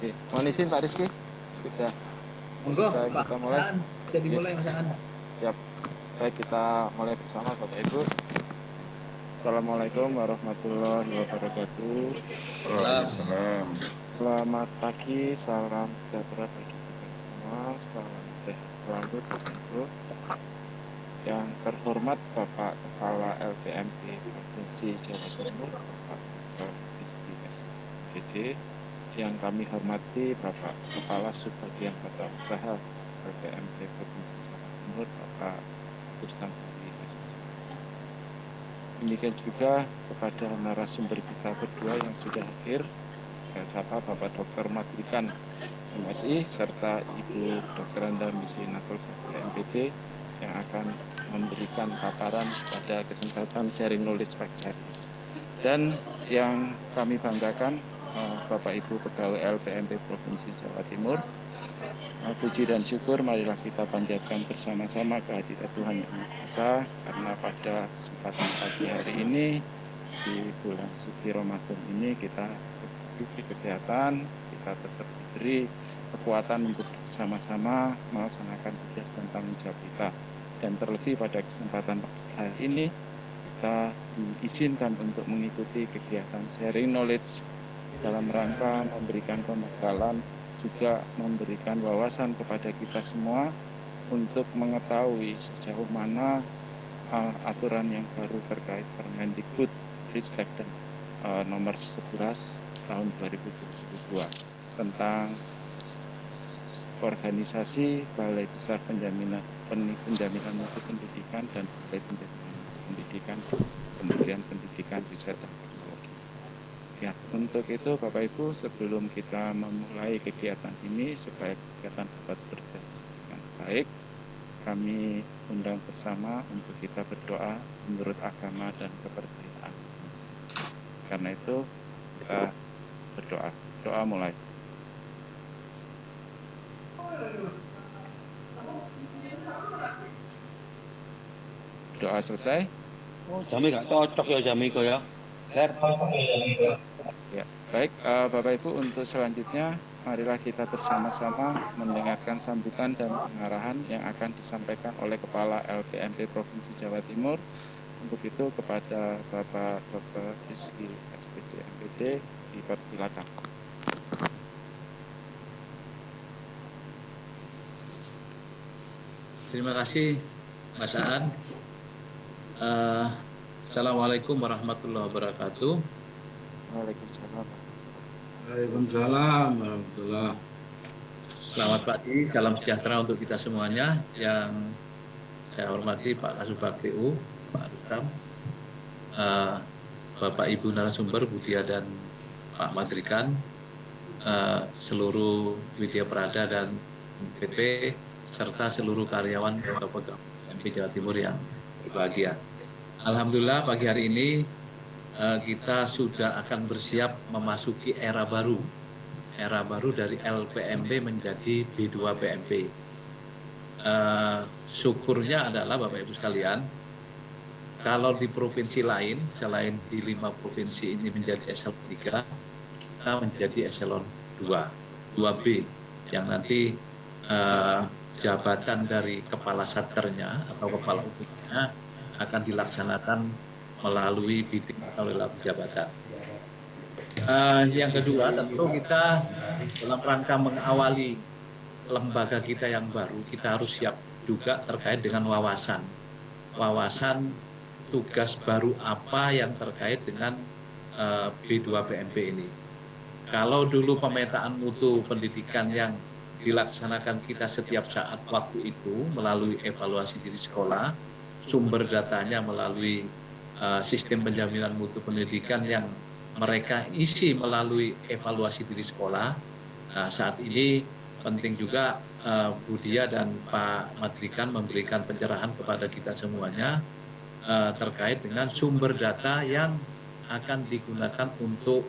Oke, mohon izin Pak Rizky, sudah Monggo, selesai Pak kita mulai. Aan. Jadi mulai Mas Aan. Siap. Baik, kita mulai bersama Bapak Ibu. Assalamualaikum warahmatullahi wabarakatuh. Waalaikumsalam. Selamat pagi, salam sejahtera bagi kita semua. Salam sehat selalu Bapak Ibu. Yang terhormat Bapak Kepala LPMP Provinsi Jawa Timur, Bapak Rizky SPD. Yang kami hormati Bapak Kepala Subbagian Tata Usaha LPMP Provinsi Jawa Timur, Bapak Rustam Budi. Demikian juga kepada narasumber kita berdua yang sudah hadir, saya sapa Bapak Dr. Madrikan MSI serta Ibu Dr. Anda Misi Nakul Sakti MPD yang akan memberikan paparan pada kesempatan sharing knowledge pagi hari. Dan yang kami banggakan Bapak Ibu Pegawai LPMP Provinsi Jawa Timur, puji dan syukur marilah kita panjatkan bersama-sama kehadirat Tuhan Yang Maha Esa, karena pada kesempatan pagi hari ini di bulan suci Ramadan ini kita diberi kesehatan, kita tetap diberi kekuatan untuk bersama-sama melaksanakan tugas dan tanggung jawab kita. Dan terlebih pada kesempatan pagi hari ini kita diizinkan untuk mengikuti kegiatan sharing knowledge dalam rangka memberikan pembekalan, juga memberikan wawasan kepada kita semua untuk mengetahui sejauh mana aturan yang baru terkait Permendikbud Ristek dan nomor 11 tahun 2022 tentang organisasi Balai Besar Penjaminan Mutu Pendidikan dan Balai Penjaminan Mutu Pendidikan Kementerian Pendidikan, Riset dan Teknologi. Ya, untuk itu Bapak Ibu, sebelum kita memulai kegiatan ini supaya kegiatan dapat berjalan dengan baik, kami undang bersama untuk kita berdoa menurut agama dan kepercayaan. Karena itu kita berdoa. Doa mulai. Doa selesai. Oh, jami gak cocok ya jami kok ya. Ya, baik Bapak Ibu, untuk selanjutnya marilah kita bersama-sama mendengarkan sambutan dan pengarahan yang akan disampaikan oleh Kepala LPMP Provinsi Jawa Timur. Untuk itu kepada Bapak Dr. Rizky SPD MPD dipersilakan. Terima kasih Mas Aan. Assalamualaikum warahmatullahi wabarakatuh. Waalaikumsalam. Waalaikumsalam warahmatullahi. Selamat pagi, salam sejahtera untuk kita semuanya. Yang saya hormati Pak Kasubag PU, Pak Rustam, Bapak Ibu narasumber Budia dan Pak Madrikan, seluruh Widya Prada dan PP, serta seluruh karyawan atau pegawai MP Jawa Timur yang berbahagia. Alhamdulillah pagi hari ini kita sudah akan bersiap memasuki era baru dari LPMP menjadi B2 PMP. Syukurnya adalah Bapak Ibu sekalian, kalau di provinsi lain selain di 5 provinsi ini menjadi eselon 3, kita menjadi eselon 2B yang nanti jabatan dari kepala satkernya atau kepala unitnya akan dilaksanakan melalui bidik atau lelang jabatan. Yang kedua, tentu kita dalam rangka mengawali lembaga kita yang baru, kita harus siap juga terkait dengan wawasan tugas baru apa yang terkait dengan B2 PMP ini. Kalau dulu pemetaan mutu pendidikan yang dilaksanakan kita setiap saat waktu itu melalui evaluasi diri sekolah, sumber datanya melalui sistem penjaminan mutu pendidikan yang mereka isi melalui evaluasi diri sekolah. Nah, saat ini penting juga Budia dan Pak Madrikan memberikan pencerahan kepada kita semuanya terkait dengan sumber data yang akan digunakan untuk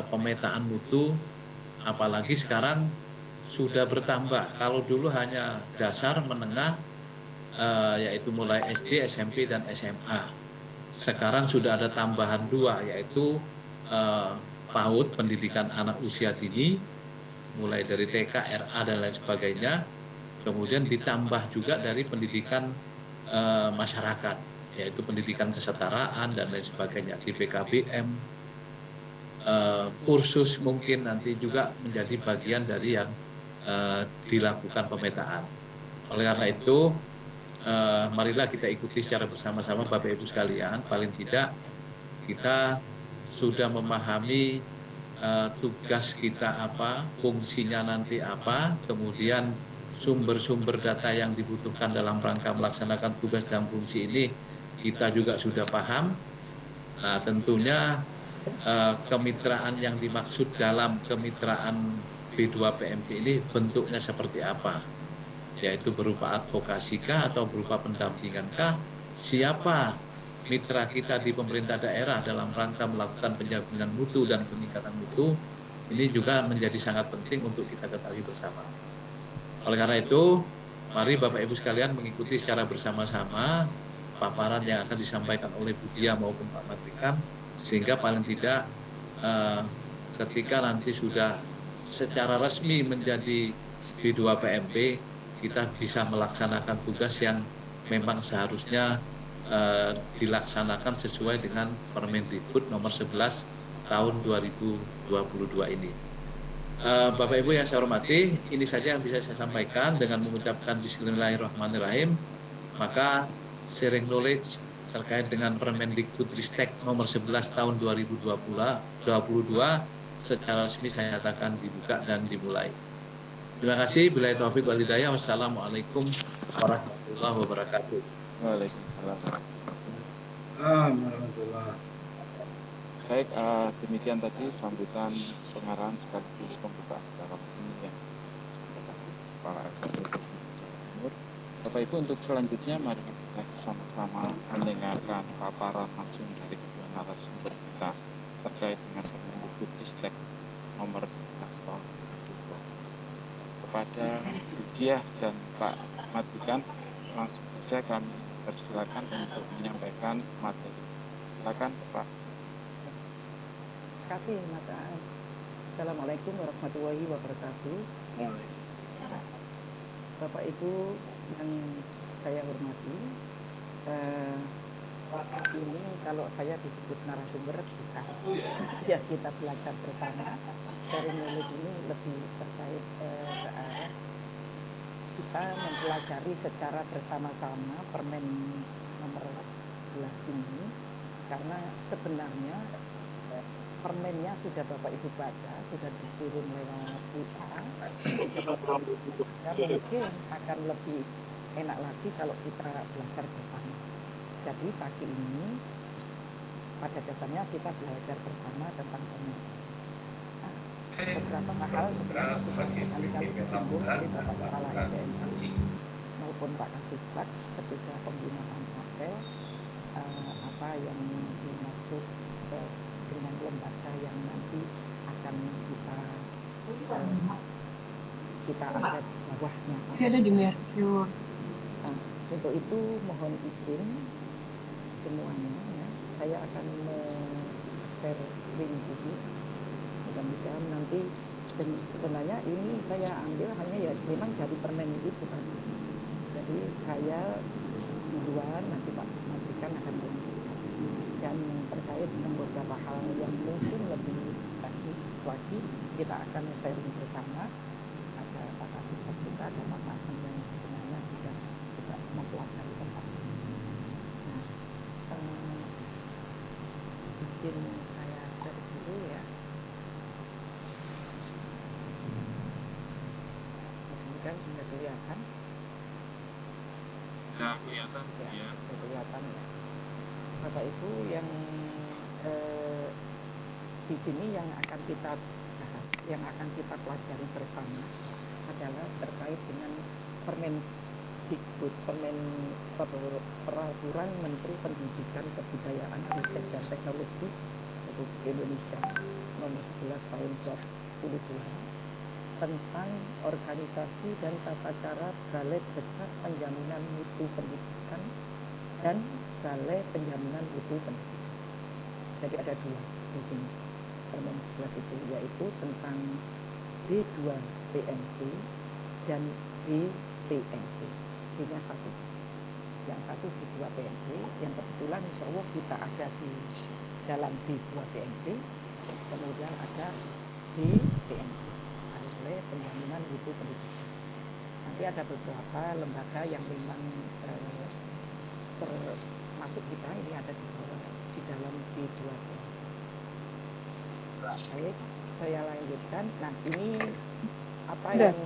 pemetaan mutu, apalagi sekarang sudah bertambah. Kalau dulu hanya dasar, menengah, yaitu mulai SD, SMP, dan SMA. Sekarang sudah ada tambahan 2, yaitu PAUD, pendidikan anak usia dini, mulai dari TK, RA dan lain sebagainya, kemudian ditambah juga dari pendidikan masyarakat, yaitu pendidikan kesetaraan dan lain sebagainya di PKBM, kursus mungkin nanti juga menjadi bagian dari yang dilakukan pemetaan. Oleh karena itu, marilah kita ikuti secara bersama-sama Bapak Ibu sekalian, paling tidak kita sudah memahami tugas kita apa, fungsinya nanti apa, kemudian sumber-sumber data yang dibutuhkan dalam rangka melaksanakan tugas dan fungsi ini kita juga sudah paham. Nah, tentunya kemitraan yang dimaksud dalam kemitraan B2PMP ini bentuknya seperti apa? Yaitu berupa advokasikah atau berupa pendampingankah? Siapa mitra kita di pemerintah daerah dalam rangka melakukan penjaminan mutu dan peningkatan mutu? Ini juga menjadi sangat penting untuk kita ketahui bersama. Oleh karena itu, mari Bapak Ibu sekalian mengikuti secara bersama-sama paparan yang akan disampaikan oleh Bu Dia maupun Pak Matrikan, sehingga paling tidak ketika nanti sudah secara resmi menjadi B2PMP, kita bisa melaksanakan tugas yang memang seharusnya dilaksanakan sesuai dengan Permendikbud nomor 11 tahun 2022 ini. Bapak Ibu yang saya hormati, ini saja yang bisa saya sampaikan dengan mengucapkan Bismillahirrahmanirrahim. Maka sharing knowledge terkait dengan Permendikbudristek nomor 11 tahun 2022 secara resmi saya nyatakan dibuka dan dimulai. Terima kasih. Billahi taufiq wal hidayah. Wassalamualaikum warahmatullahi wabarakatuh. Waalaikumsalam. Alhamdulillah. Baik, demikian tadi sambutan pengarahan sekaligus pembukaan acara resmi yang disampaikan Kepala RKP Jawa Timur. Bapak Ibu, untuk selanjutnya mari kita sama-sama mendengarkan paparan langsung dari kedua narasumber kita terkait dengan Permendikbudristek nomor 11 tahun 2022. Kepada Bu Diah dan Pak Matrikan, langsung saja kami persilakan untuk menyampaikan materi. Silakan Pak. Terima kasih Mas Aan. Assalamualaikum warahmatullahi wabarakatuh. Bapak Ibu yang saya hormati, ini kalau saya disebut narasumber kita, ya kita belajar bersama. Sharing knowledge ini lebih terkait ke arah kita mempelajari secara bersama-sama Permen nomor 11 ini, karena sebenarnya permennya sudah Bapak Ibu baca, sudah dikirim lewat WA. Dan mungkin akan lebih enak lagi kalau kita belajar bersama. Jadi pagi ini pada dasarnya kita belajar bersama tentang permen. Nah, beberapa hal sebenarnya sudah berkali-kali disinggung oleh Bapak Kepala RPMP maupun Pak Kasubag ketika pembinaan apel, apa yang dimaksud dengan lembaga yang nanti akan kita angkat bawahnya. Ada di Merkur. Nah, untuk itu mohon izin semuanya, ya, saya akan share screen dulu. Mudah-mudahan nanti, dan sebenarnya ini saya ambil hanya ya memang dari permen itu tadi. Jadi saya duluan, nanti Pak Matrikan akan melanjutkan. Dan terkait dengan beberapa hal yang mungkin lebih teknis lagi, kita akan sharing bersama. Ada Pak Kasubag juga, ada Mas Akan yang sebenarnya sudah juga mempelajari tentang ini. Nah, mungkin saya share dulu ya. Mudah-mudahan sudah kelihatan. Ya, kelihatan. Ya, sudah kelihatan ya. Bapak Ibu yang di sini yang akan kita bahas, yang akan kita pelajari bersama adalah terkait dengan Permendikbud, Peraturan Menteri Pendidikan, Kebudayaan, Riset dan Teknologi Republik Indonesia nomor 11 tahun 2022 tentang organisasi dan tata cara Balai Besar Penjaminan Mutu Pendidikan dan Balai Penjaminan Mutu Pendidikan. Jadi ada dua di sini. Permen 11 itu yaitu tentang B2 PMP dan BPMP. Ini satu. Yang satu B2 PMP, yang kebetulan insya Allah kita ada di dalam B2 PMP, kemudian ada BPMP, oleh penjaminan mutu pendidikan. Nanti ada beberapa lembaga yang memang termasuk kita ini ada di dalam B2 PMP. Baik, saya lanjutkan. Nah, ini apa yang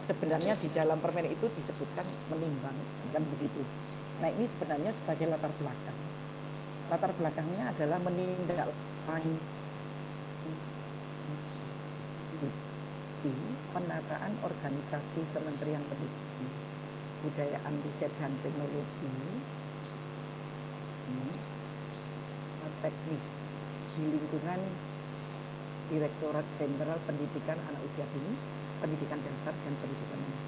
sebenarnya di dalam permen itu disebutkan menimbang, kan begitu. Nah, ini sebenarnya sebagai latar belakang. Latar belakangnya adalah menindaklanjuti penataan organisasi Kementerian Pendidikan, Kebudayaan, Riset dan Teknologi teknis di lingkungan Direktorat Jenderal Pendidikan Anak Usia Dini, Pendidikan Dasar dan Pendidikan Menengah.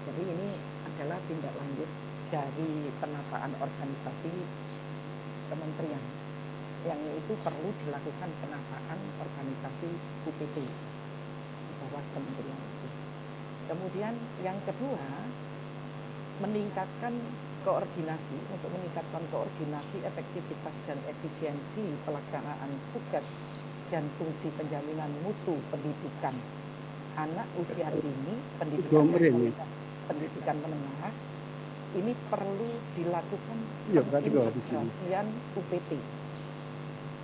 Jadi ini adalah tindak lanjut dari penataan organisasi kementerian yang itu perlu dilakukan penataan organisasi UPT di bawah kementerian itu. Kemudian yang kedua, meningkatkan koordinasi, untuk meningkatkan koordinasi, efektivitas dan efisiensi pelaksanaan tugas dan fungsi penjaminan mutu pendidikan anak usia dini, pendidikan dasar, pendidikan menengah, ini perlu dilakukan pengintegrasian UPT.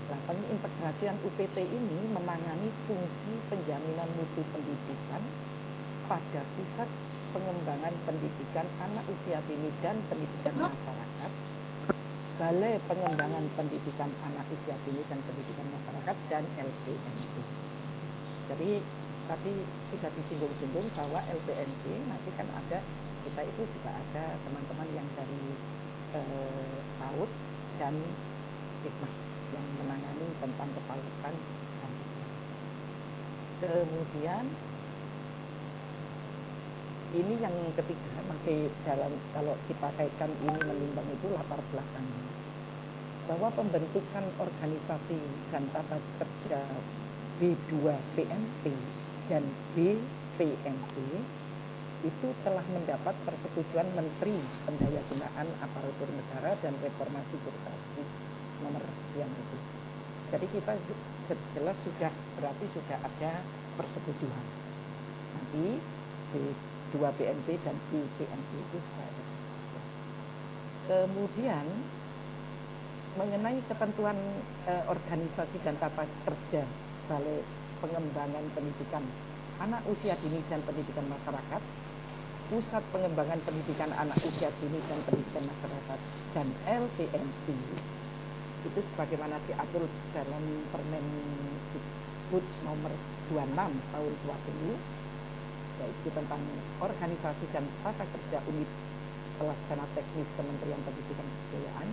Nah, pengintegrasian UPT ini menangani fungsi penjaminan mutu pendidikan pada pusat pengembangan pendidikan anak usia dini dan pendidikan masyarakat, Balai Pengembangan Pendidikan Anak Usia Dini dan Pendidikan Masyarakat, dan LPMP. Jadi tadi sudah disinggung-singgung bahwa LPMP nanti kan ada, kita itu juga ada teman-teman yang dari PAUD dan Dikmas yang menangani tentang kepautan dan Dikmas. Kemudian ini yang ketiga, masih dalam, kalau kita kaitkan ini menimbang itu latar belakangnya, bahwa pembentukan organisasi dan tata kerja B2 PMP dan BPMP itu telah mendapat persetujuan Menteri Pendayagunaan Aparatur Negara dan Reformasi Birokrasi nomor sekian itu. Jadi kita jelas sudah, berarti sudah ada persetujuan. Nanti B2 PMP dan BPMP itu sudah ada persetujuan. Kemudian mengenai ketentuan organisasi dan tata kerja Balai Pengembangan Pendidikan Anak Usia Dini dan Pendidikan Masyarakat, Pusat Pengembangan Pendidikan Anak Usia Dini dan Pendidikan Masyarakat, dan LPMP itu sebagaimana diatur dalam Permendikbud nomor 26 tahun 20, yaitu tentang organisasi dan tata kerja unit pelaksana teknis Kementerian Pendidikan dan Kebudayaan,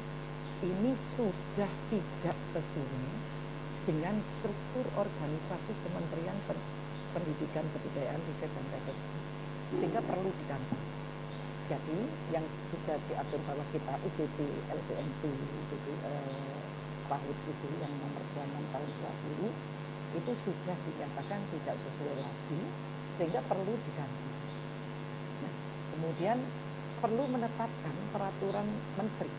ini sudah tidak sesuai dengan struktur organisasi Kementerian Pendidikan, Kebudayaan, Riset dan Teknologi, sehingga perlu diganti. Jadi yang sudah diatur bahwa kita UPT, LPMP, PAUD itu yang nomor 26 tahun 20 itu sudah dinyatakan tidak sesuai lagi, sehingga perlu diganti. Nah, kemudian perlu menetapkan peraturan Menteri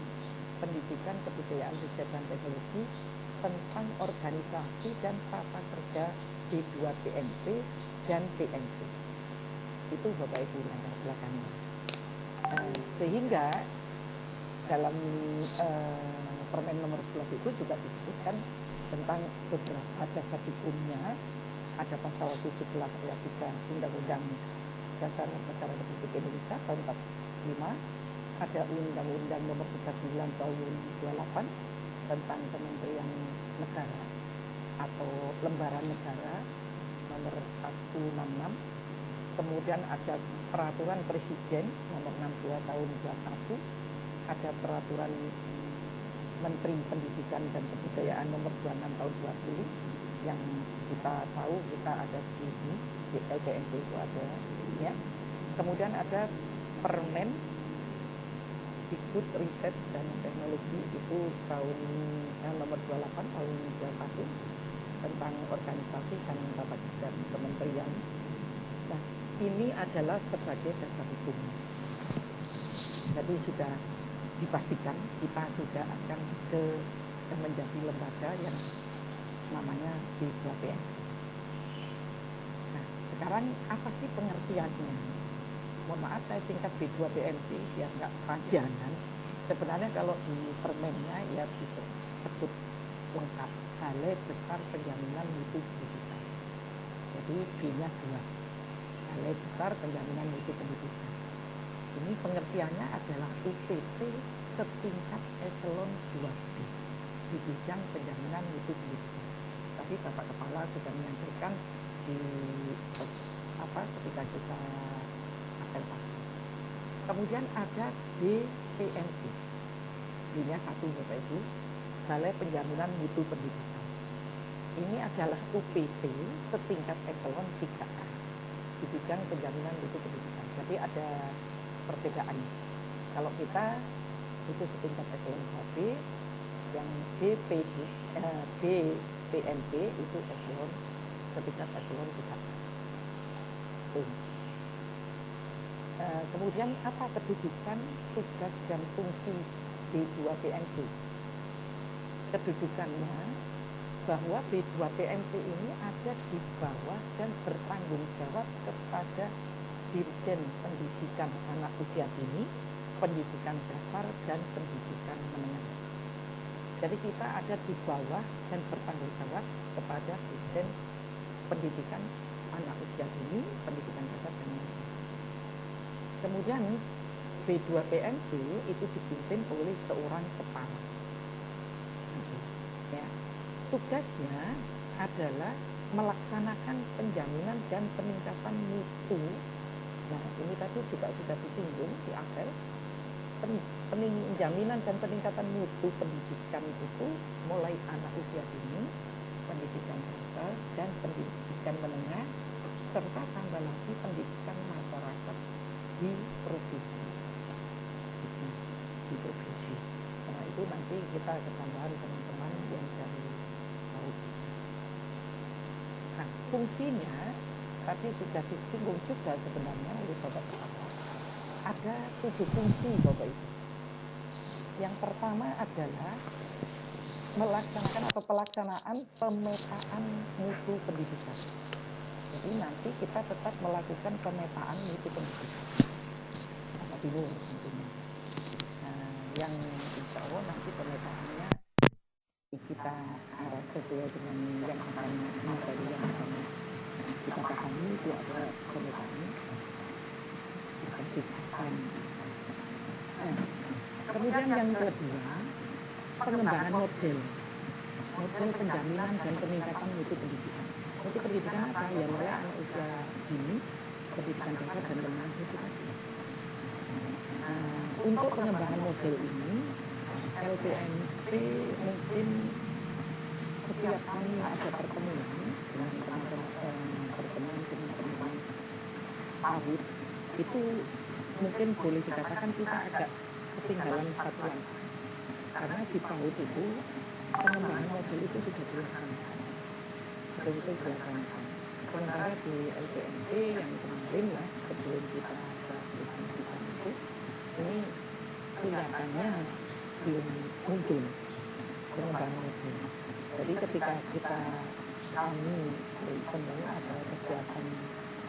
Pendidikan, Kebudayaan, Riset dan Teknologi tentang organisasi dan tata kerja B2 PMP dan PMP. Itu Bapak Ibu latar belakangnya. Sehingga dalam Permen nomor 11 itu juga disebutkan tentang beberapa dasar hukumnya. Ada pasal 17 ayat 3 Undang-Undang Dasar Negara Republik Indonesia tahun 45. Ada Undang-Undang nomor 39 tahun 28 tentang Kementerian Negara atau Lembaran Negara nomor 166. Kemudian ada Peraturan Presiden nomor 62 tahun 21. Ada Peraturan Menteri Pendidikan dan Kebudayaan nomor 26 tahun 20 yang kita tahu kita ada di LPMP itu ada ya. Kemudian ada Permen Dikbud Riset dan Teknologi itu tahun nomor 28 tahun 21. tentang organisasi dan tata kerja kementerian. Nah, ini adalah sebagai dasar hukum. Jadi sudah dipastikan kita sudah akan menjadi lembaga yang namanya B2PN. Nah, sekarang apa sih pengertiannya? Mohon maaf, saya singkat B2PMP biar nggak panjangan. Sebenarnya kalau di permennya ya disebut lengkap, Balai Besar Penjaminan Mutu Pendidikan. Jadi B-nya 2, Balai Besar Penjaminan Mutu Pendidikan. Ini pengertiannya adalah UPT setingkat eselon 2B di bidang penjaminan mutu pendidikan. Tadi Bapak Kepala sudah menyampaikan di ketika kita apel pagi. Kemudian ada BPNP, B-nya 1 Bapak Ibu, Balai Penjaminan Mutu Pendidikan. Ini adalah UPT setingkat eselon 3A di bidang penjaminan mutu pendidikan. Jadi ada perbedaan. Kalau kita itu setingkat eselon 2B, yang BPNP itu eselon setingkat eselon 3A. Kemudian apa kedudukan, tugas dan fungsi B2PMP? Kedudukannya bahwa B2PMP ini ada di bawah dan bertanggung jawab kepada Dirjen Pendidikan Anak Usia Dini, Pendidikan Dasar dan Pendidikan Menengah. Jadi kita ada di bawah dan bertanggung jawab kepada Dirjen Pendidikan Anak Usia Dini, Pendidikan Dasar dan Menengah. Kemudian B2PMP itu dipimpin oleh seorang kepala. Ya. Tugasnya adalah melaksanakan penjaminan dan peningkatan mutu. Nah, ini tadi juga sudah disinggung di apel. Penjaminan dan peningkatan mutu pendidikan itu mulai anak usia dini, pendidikan dasar dan pendidikan menengah, serta tambah lagi pendidikan masyarakat di provinsi. Di provinsi. Nah, itu nanti kita ketambahan teman-teman yang dari Pauditas. Nah, fungsinya tadi sudah disinggung juga sebenarnya oleh Bapak Kepala. Ada 7 fungsi Bapak Ibu. Yang pertama adalah melaksanakan atau pelaksanaan pemetaan mutu pendidikan. Jadi nanti kita tetap melakukan pemetaan mutu pendidikan. Apa dulu tentunya. Nah, yang insya Allah nanti pemetaannya kita harap sesuai dengan yang akan materi yang akan kita pahami itu ada pemetaan basis akan. Kemudian yang kedua, pengembangan model penjaminan dan peningkatan mutu pendidikan. Mutu pendidikan apa? Ya mulai anak usia dini, pendidikan dasar dan menengah itu tadi. Untuk pengembangan model ini, LPMP mungkin setiap kali ada pertemuan dengan teman-teman PAUD, itu mungkin boleh dikatakan kita agak ketinggalan satu langkah. Karena di PAUD itu pengembangan model itu sudah dilaksanakan. Betul-betul dilaksanakan. Sementara di LPMP yang kemarin ya, sebelum kita ada pendidikan itu, ini kelihatannya belum muncul pengembangan model. Jadi ketika kami bertemu ada kegiatan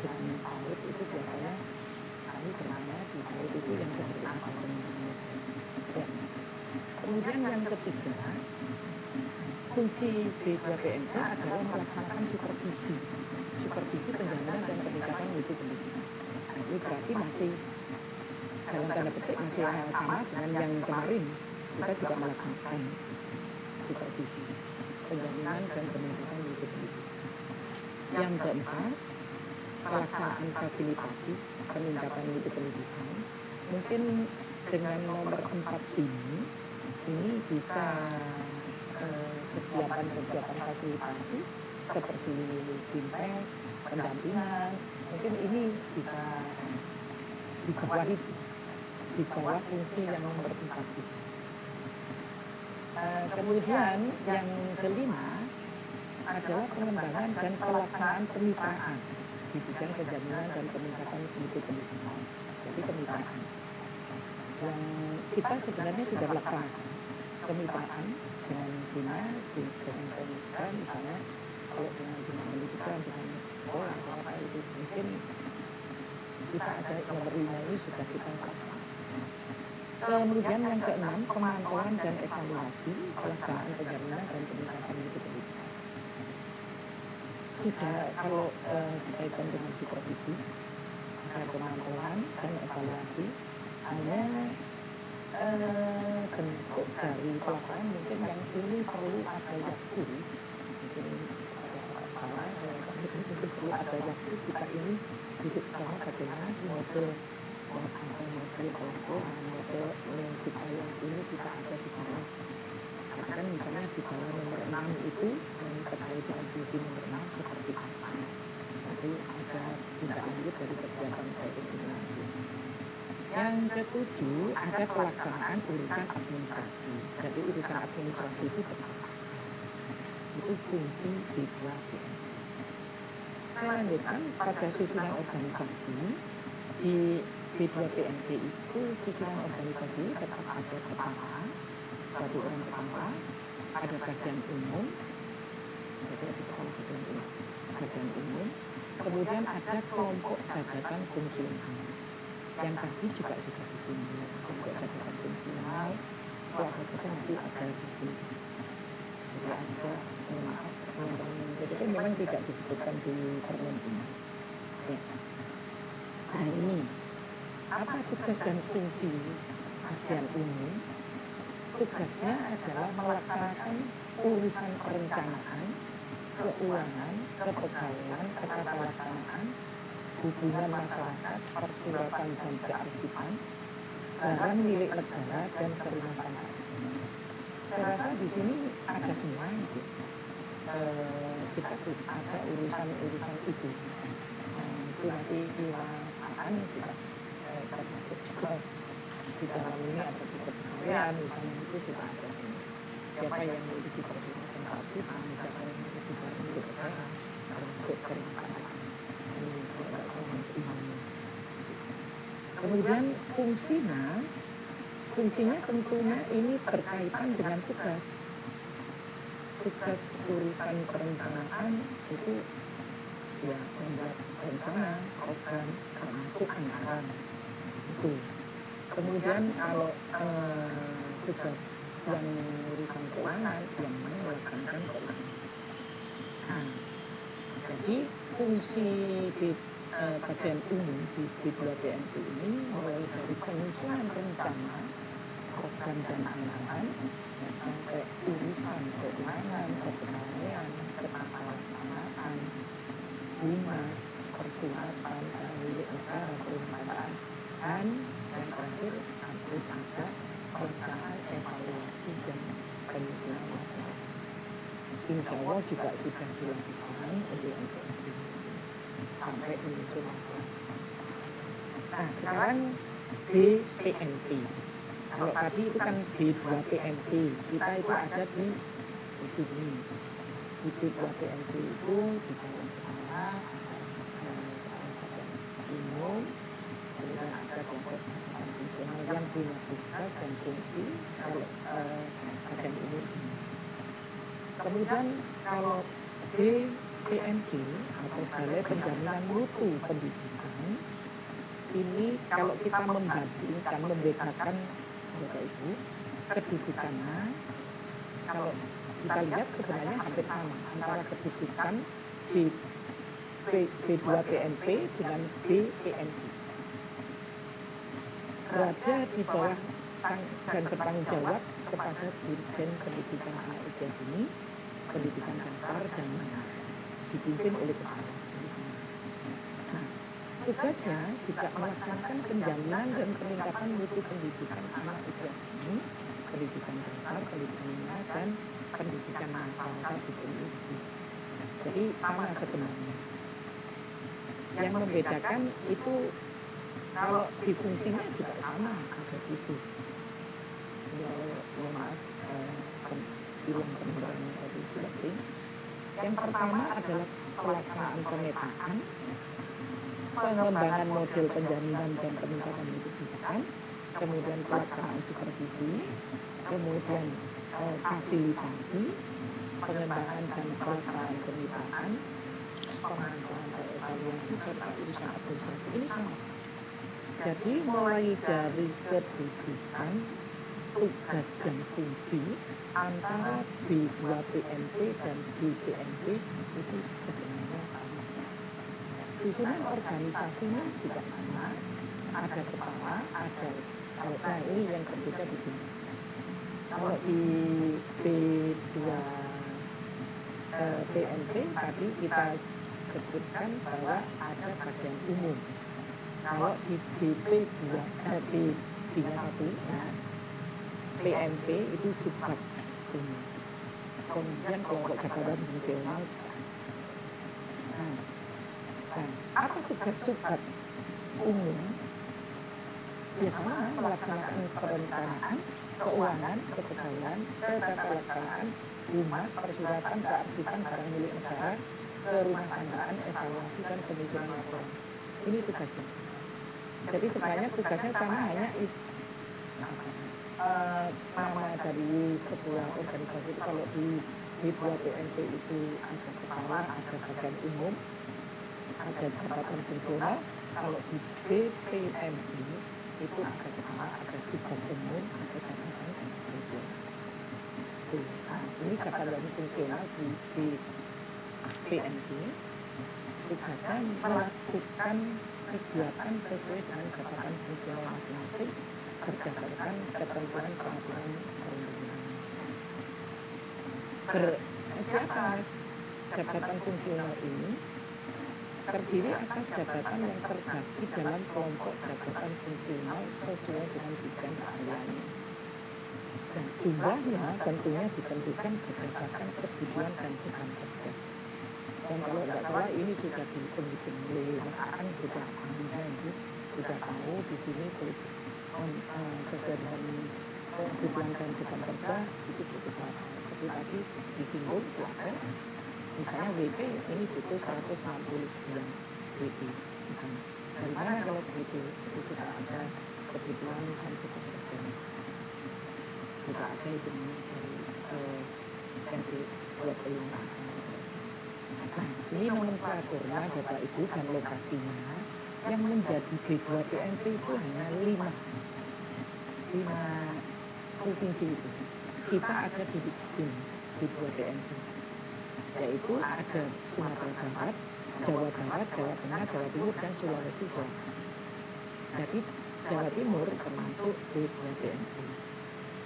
dengan PAUD itu biasanya kami bertanya di PAUD itu yang seperti apa pengembangan model. Ya. Kemudian yang ketiga, fungsi B2PMP adalah melaksanakan supervisi penjaminan dan peningkatan mutu pendidikan. Nah, ini berarti masih dalam tanda petik masih sama dengan yang kemarin. Kita juga melaksanakan supervisi penjaminan dan peningkatan mutu pendidikan. Yang keempat, pelaksanaan fasilitasi peningkatan mutu pendidikan. Mungkin dengan nomor 4 ini bisa kegiatan-kegiatan fasilitasi seperti bimbel, pendampingan, mungkin ini bisa di bawah itu, di bawah fungsi yang nomor 4 itu. Kemudian yang kelima adalah pengembangan dan pelaksanaan kemitraan di bidang penjaminan dan peningkatan mutu pendidikan. Jadi kemitraan yang kita sebenarnya sudah melaksanakan kemitraan dengan dinas, dengan pendidikan, misalnya kalau dengan dinas pendidikan, dengan sekolah atau apa itu mungkin kita ada memberinya ini sudah kita laksanakan. Kemudian yang keenam, pemantauan dan evaluasi pelaksanaan penjaminan dan peningkatan mutu pendidikan. Sudah kalau dikaitkan dengan supervisi, ada pemantauan dan evaluasi, hanya bentuk dari pelaksanaan mungkin yang ini perlu ada waktu, mungkin mungkin perlu ada waktu kita ini duduk bersama bagaimana sih model pelan-pelan, model supaya ini kita ada di bawah. Katakan misalnya di bawah nomor 6 itu yang terkait dengan fungsi nomor 6 seperti apa. Nanti ada tindak lanjut dari kegiatan saya ini nanti. Yang ketujuh, ada pelaksanaan urusan administrasi. Jadi urusan administrasi itu apa? Itu fungsi B2 PNP. Saya lanjutkan pada susunan organisasi. Di B2 PNP itu susunan organisasi tetap ada kepala, satu orang kepala, ada bagian umum, jadi ada kepala bagian umum, kemudian ada kelompok jabatan fungsional. Yang tadi juga sudah disinggung, kelompok jabatan fungsional itu apa saja nanti ada di sini. Jadi ada, maaf teman-teman, jadi kan memang tidak disebutkan di permen ini. Ya. Nah ini, apa tugas dan fungsi bagian umum? Tugasnya adalah melaksanakan urusan perencanaan, keuangan, kepegawaian, ketata laksanaan, hubungan masyarakat, persuratan dan kearsipan, barang milik negara dan kerumah tangga. Saya rasa di sini ada semua itu. Kita sudah ada urusan-urusan itu. Itu nanti Mas Aan juga termasuk juga di dalam ini ada di kepegawaian, misalnya itu sudah ada semua. Siapa yang mengurusi persuratan kearsipan, siapa yang mengurusi barang milik negara, termasuk kerumah tangga. Kemudian fungsinya tentunya ini berkaitan dengan tugas urusan perencanaan itu ya membuat rencana program termasuk anggaran itu. Kemudian kalau tugas yang urusan keuangan yang melaksanakan keuangan. Nah, jadi fungsi bagian umum di B2 PNP ini mulai dari penyusunan rencana, program dan anggaran, sampai urusan keuangan, kepegawaian, ketata laksanaan, dinas, persuratan, milik negara, perumah dan yang terakhir harus ada pelaksanaan evaluasi dan penyusunan laporan. Insya Allah juga sudah dilakukan oleh NPD sampai menyusun laporan. Nah sekarang BPNP. Kalau tadi itu kan B2 PNP, kita itu ada di sini. Di B2 PNP itu di dalam kepala ada umum, kemudian ada kelompok fungsional yang punya tugas dan fungsi kalau bagian umum ini. Kemudian kalau BPNP atau Balai Penjaminan Mutu Pendidikan ini kalau kita membandingkan, membedakan Bapak Ibu, kedudukannya kalau kita lihat sebenarnya hampir sama antara kedudukan B2 PNP dengan BPNP. Berada di bawah dan bertanggung jawab kepada Dirjen Pendidikan Anak Usia Dini, Pendidikan Dasar dan Menengah, dipimpin oleh kepala di sana. Nah, tugasnya juga melaksanakan penjaminan dan peningkatan mutu pendidikan anak usia dini, pendidikan dasar, pendidikan menengah, dan pendidikan masyarakat di Indonesia. Jadi sama sebenarnya. Yang membedakan itu kalau di fungsinya juga sama, ada 7. Maaf, hilang pendengarannya tadi sudah. Yang pertama adalah pelaksanaan pemetaan, pengembangan model penjaminan dan peningkatan mutu pendidikan, kemudian pelaksanaan supervisi, kemudian fasilitasi, pengembangan dan pelaksanaan kemitraan, pemantauan dan evaluasi serta urusan administrasi. Ini sama. Jadi mulai dari kedudukan, tugas dan fungsi antara B2PMP dan BPMP itu sebenarnya sama. Susunan organisasinya juga sama. Ada kepala, ada nah ini yang berbeda di sini. Kalau di B2 PMP tadi kita sebutkan bahwa ada bagian umum. Kalau di BP2 B31 ya, PMP itu subbab umum. Kemudian kelompok jabatan fungsional. Nah, apa tugas subbab umum? Biasanya melaksanakan perencanaan, keuangan, kepegawaian, ketata laksanaan, humas, persuratan, kearsipan barang milik negara, kerumah tanggaan, evaluasi dan penyusunan laporan. Ini tugasnya. Jadi sebenarnya tugasnya sama, hanya nama dari sebuah organisasi itu kalau di B2PMP itu ada kepala, ada bagian umum, ada jabatan fungsional. Kalau di BPMP itu ada kepala, ada subbab umum, ada jabatan fungsional. Nah, ini jabatan fungsional di BPMP tugasnya melakukan kegiatan sesuai dengan jabatan fungsional masing-masing berdasarkan ketentuan peraturan perundang-undangan. Siapa jabatan fungsional ini? Terdiri atas jabatan yang terbagi dalam kelompok jabatan fungsional sesuai dengan bidang keahliannya. Dan jumlahnya tentunya ditentukan berdasarkan kebutuhan dan beban kerja. Dan kalau tidak salah ini sudah dihitung oleh Mas Aang, sudah ahlinya itu sudah tahu di sini sesuai dengan kebutuhan dan beban kerja itu butuh berapa. Seperti tadi disinggung itu ada. Misalnya WP ini butuh 169 WP misalnya. Dari mana kalau begitu? Itu sudah ada kebutuhan dan beban kerja. Sudah ada itu dari yang dibuat oleh Mas Aang. Nah, ini nomenklaturnya Bapak Ibu dan lokasinya yang menjadi B2PMP itu hanya 5 provinsi itu. Kita ada di sini, B2PMP. Yaitu ada Sumatera Barat, Jawa Barat, Jawa Tengah, Jawa Timur, dan Sulawesi Selatan. Jadi Jawa Timur termasuk B2PMP.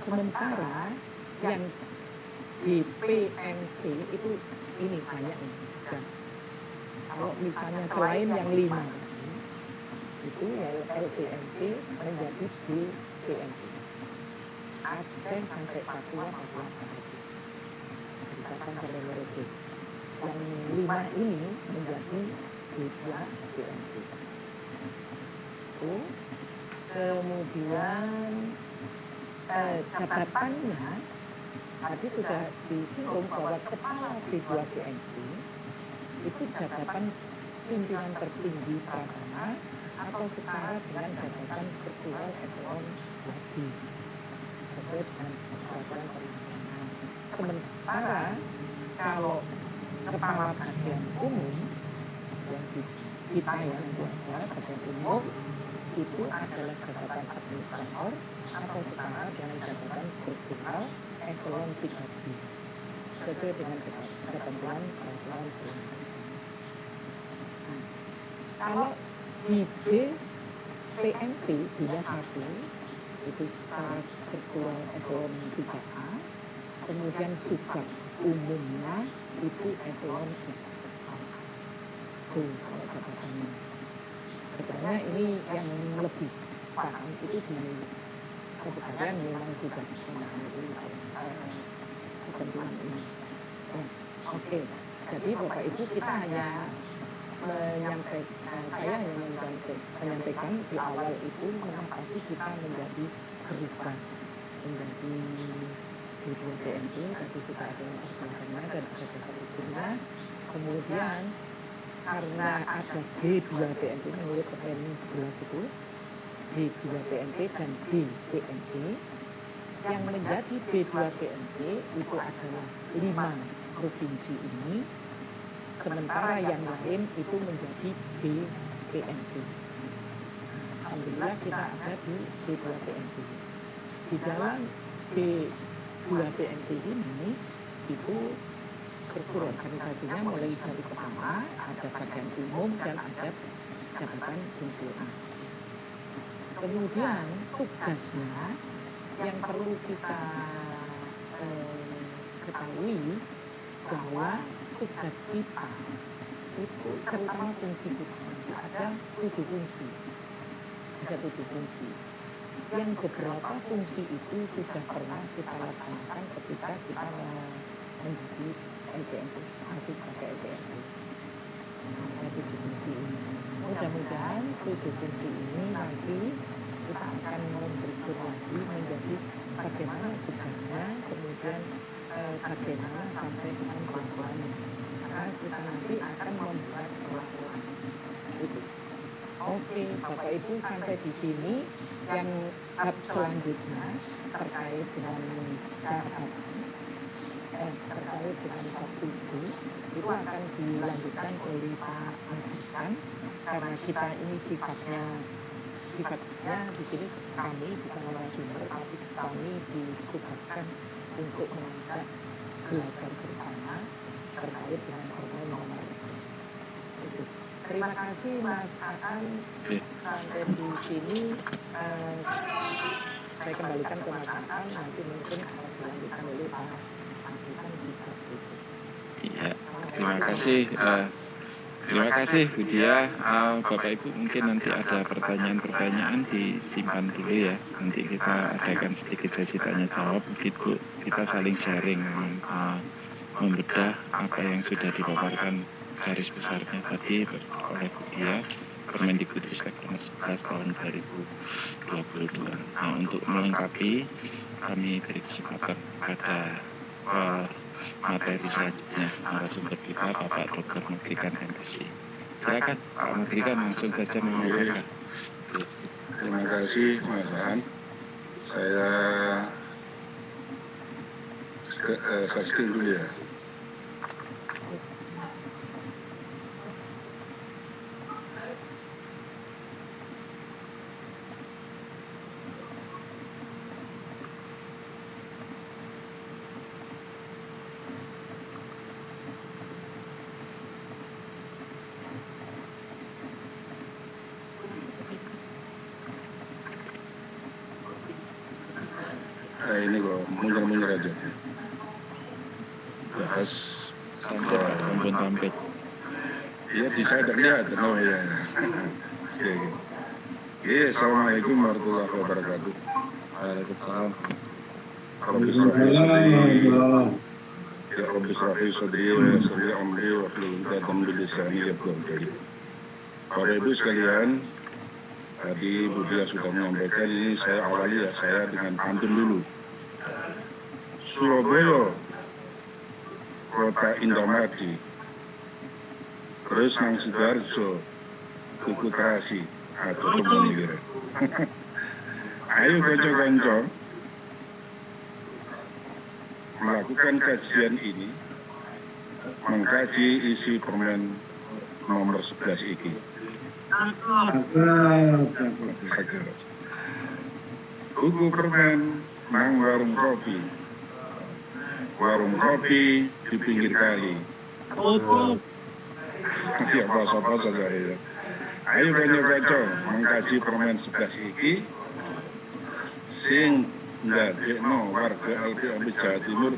Sementara yang BPMP itu ini banyak nih. Dan kalau misalnya selain yang 5 itu ya LPMP menjadi BPMP. Aceh sampai Papua, Papua Barat. Dari Sabang sampai Merauke. Yang 5 ini menjadi B2PMP. Kemudian jabatannya tadi sudah disinggung bahwa kepala B2PMP itu jabatan pimpinan tertinggi pradana atau setara dengan jabatan struktural eselon 2B sesuai dengan peraturan perundang-undangan. Sementara kalau kepala bagian umum yang di kita yang ada bagian umum itu adalah jabatan administrator atau setara dengan jabatan struktural eselon 3B sesuai dengan ketentuan peraturan perundang-undangan. Kalau di BPMP bila 1 itu setara struktural eselon 3A, kemudian subbab umumnya itu eselon 3A. Tuh kalau jabatannya. Sebenarnya ini yang lebih paham itu di kepegawaian memang sudah memahami ketentuan ini. Ya, oke. Jadi Bapak Ibu kita hanya saya hanya menyampaikan di awal itu mengapa sih kita menjadi berubah menjadi B2PMP, tapi sudah ada yang belakangnya dan ada dasar hukumnya. Kemudian karena ada B2PMP menurut Permen 11 itu, B2PMP dan BPMP, yang menjadi B2PMP itu adalah 5 provinsi ini, sementara yang lain itu menjadi BPMP. Alhamdulillah kita ada di B2PMP. Di dalam B2PMP ini itu struktur organisasinya mulai dari pertama ada badan umum dan ada jabatan fungsional. Kemudian tugasnya yang perlu kita ketahui bahwa tugas kita itu terutama fungsi kita ada 7 fungsi. Ada 7 fungsi. Yang beberapa fungsi itu sudah pernah kita laksanakan ketika kita menjadi LPMP, masih sebagai LPMP. Ada 7 fungsi ini. Mudah-mudahan 7 fungsi ini nanti kita akan memberikan lagi menjadi bagaimana tugasnya, kemudian bagaimana sampai dengan pelaporannya. Karena kita nanti akan membuat pelaporan. Itu. Oke, Bapak Ibu sampai di sini yang bab selanjutnya terkait dengan catatan terkait dengan bab 7 itu akan dilanjutkan oleh Pak Majikan karena kita ini sifatnya di sini kami bukan narasumber tapi kami ditugaskan untuk mengajak belajar bersama terkait dengan Permen nomor 11. Itu. Terima kasih Mas Akan sampai di sini saya kembalikan ke Mas Akan, nanti mungkin akan dilanjutkan oleh Pak Majikan di bab itu. Iya, terima kasih Budia. Bapak Ibu mungkin nanti ada pertanyaan-pertanyaan disimpan dulu ya. Nanti kita adakan sedikit sesi tanya jawab, begitu kita saling sharing, membedah apa yang sudah dipaparkan garis besarnya tadi oleh Budia, Permendikbudristek nomor 11 tahun 2022. Nah, untuk melengkapi kami beri kesempatan pada materi selanjutnya narasumber kita Bapak Dr. Mukrikan MPC. Silakan Pak Mukrikan langsung saja menyampaikan. Terima kasih Mas Han. Saya screen dulu ya. Ini kok mundur aja. Bahas Tampil. Iya, di saya tidak lihat. Oh ya. Oke. Assalamualaikum warahmatullahi wabarakatuh. Waalaikumsalam. Rabbi shrah sadri. Ya Rabbi shrah sadri wa yassir li amri wa hlul 'uqdatam min lisani yafqahu qawli. Bapak Ibu sekalian, tadi Budia sudah menyampaikan, ini saya awali ya, saya dengan pantun dulu. Surabaya, kota Indamati, terus nang Sidoarjo, Tuku Terasi, atau Temunir. Ayo konco-konco melakukan kajian ini, mengkaji isi Permen nomor 11 ini. Tuku permen nang warung kopi di pinggir kali. Ya bahasa-bahasa ya. Ayo kanca-kanca mengkaji Permen 11 iki sing ndadekno warga LPMP Jawa Timur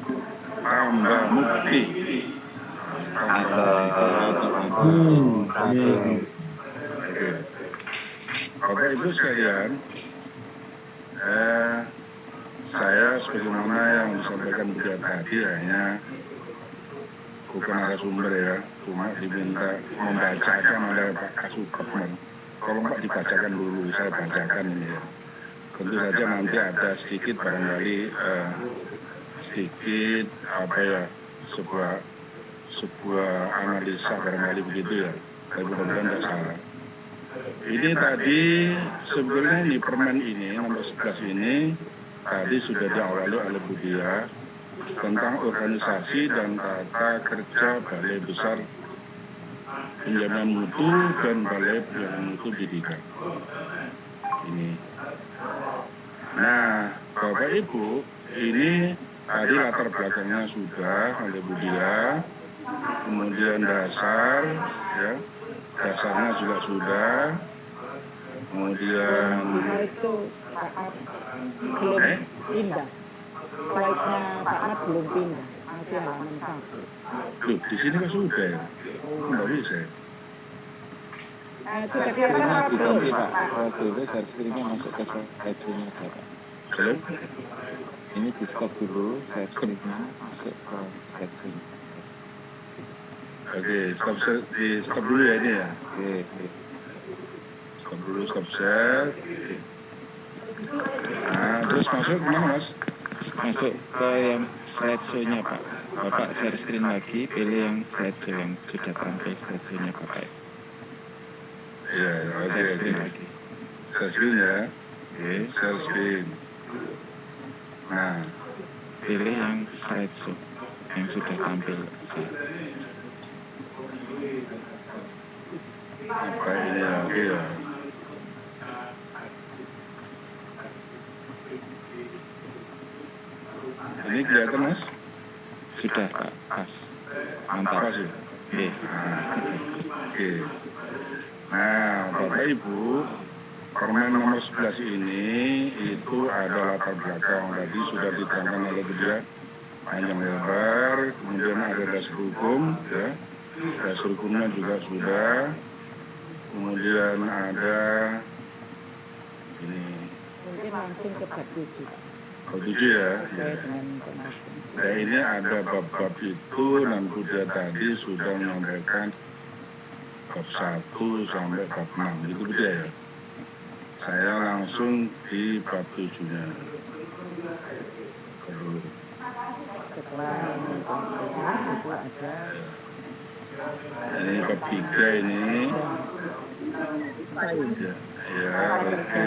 tambah mukti. Bapak Ibu sekalian, saya sebagaimana yang disampaikan Budia tadi hanya bukan narasumber ya, cuma diminta membacakan oleh Pak Kasubag. Tolong Pak dibacakan dulu, saya bacakan ya. Tentu saja nanti ada sedikit barangkali sebuah sebuah analisa barangkali begitu ya, tapi mudah-mudahan tidak salah. Ini tadi sebetulnya ini permen ini nomor 11 ini tadi sudah diawali oleh Bu Dia tentang organisasi dan tata kerja Balai Besar Penjaminan Mutu dan Balai Penjaminan Mutu Pendidikan. Ini. Nah, Bapak Ibu, ini tadi latar belakangnya sudah oleh Bu Dia, kemudian dasar, ya, dasarnya juga sudah, kemudian Slideshow Pak Mat belum pindah. Slide-nya Pak Mat belum pindah, masih halaman 1. Loh, di sini kan sudah ya? Nggak bisa ya? Sudah kelihatan Screen-nya apa belum? diganti Pak. Dulu share screen-nya masuk ke slide-nya aja Pak. Belum? Ini di stop dulu, share screen-nya masuk ke slide-nya. Oke, di stop dulu ya ini ya. Oke. Stop dulu, stop share. Oke. Nah, terus masuk kemana Mas? Masuk ke yang slideshow-nya Pak. Bapak share screen lagi, pilih yang slideshow yang sudah tampil slideshow-nya Bapak. Iya, oke, Share oke. screen lagi. Share screen ya. Oke. Share screen. Nah, Pilih yang slideshow yang sudah tampil. apa ini ya? Oke ya. Ini kelihatan Mas? Sudah Pak, pas. Mantap. Pas ya? Oke. Oke. Nah, Bapak Ibu, permen nomor 11 ini itu ada latar belakang tadi sudah diterangkan oleh dia panjang lebar, kemudian ada dasar hukum, ya, dasar hukumnya juga sudah, kemudian ada ini Mungkin langsung ke bab 7. bab 7 ya. Sesuai dengan pembahasan. Nah ini ada bab-bab itu dan Buddha tadi sudah menyampaikan bab 1 sampai bab 6 gitu Buddha ya. Saya langsung di bab 7-nya. Dulu. Setelah yang itu ada Ini bab 3 ini. Ya, oke.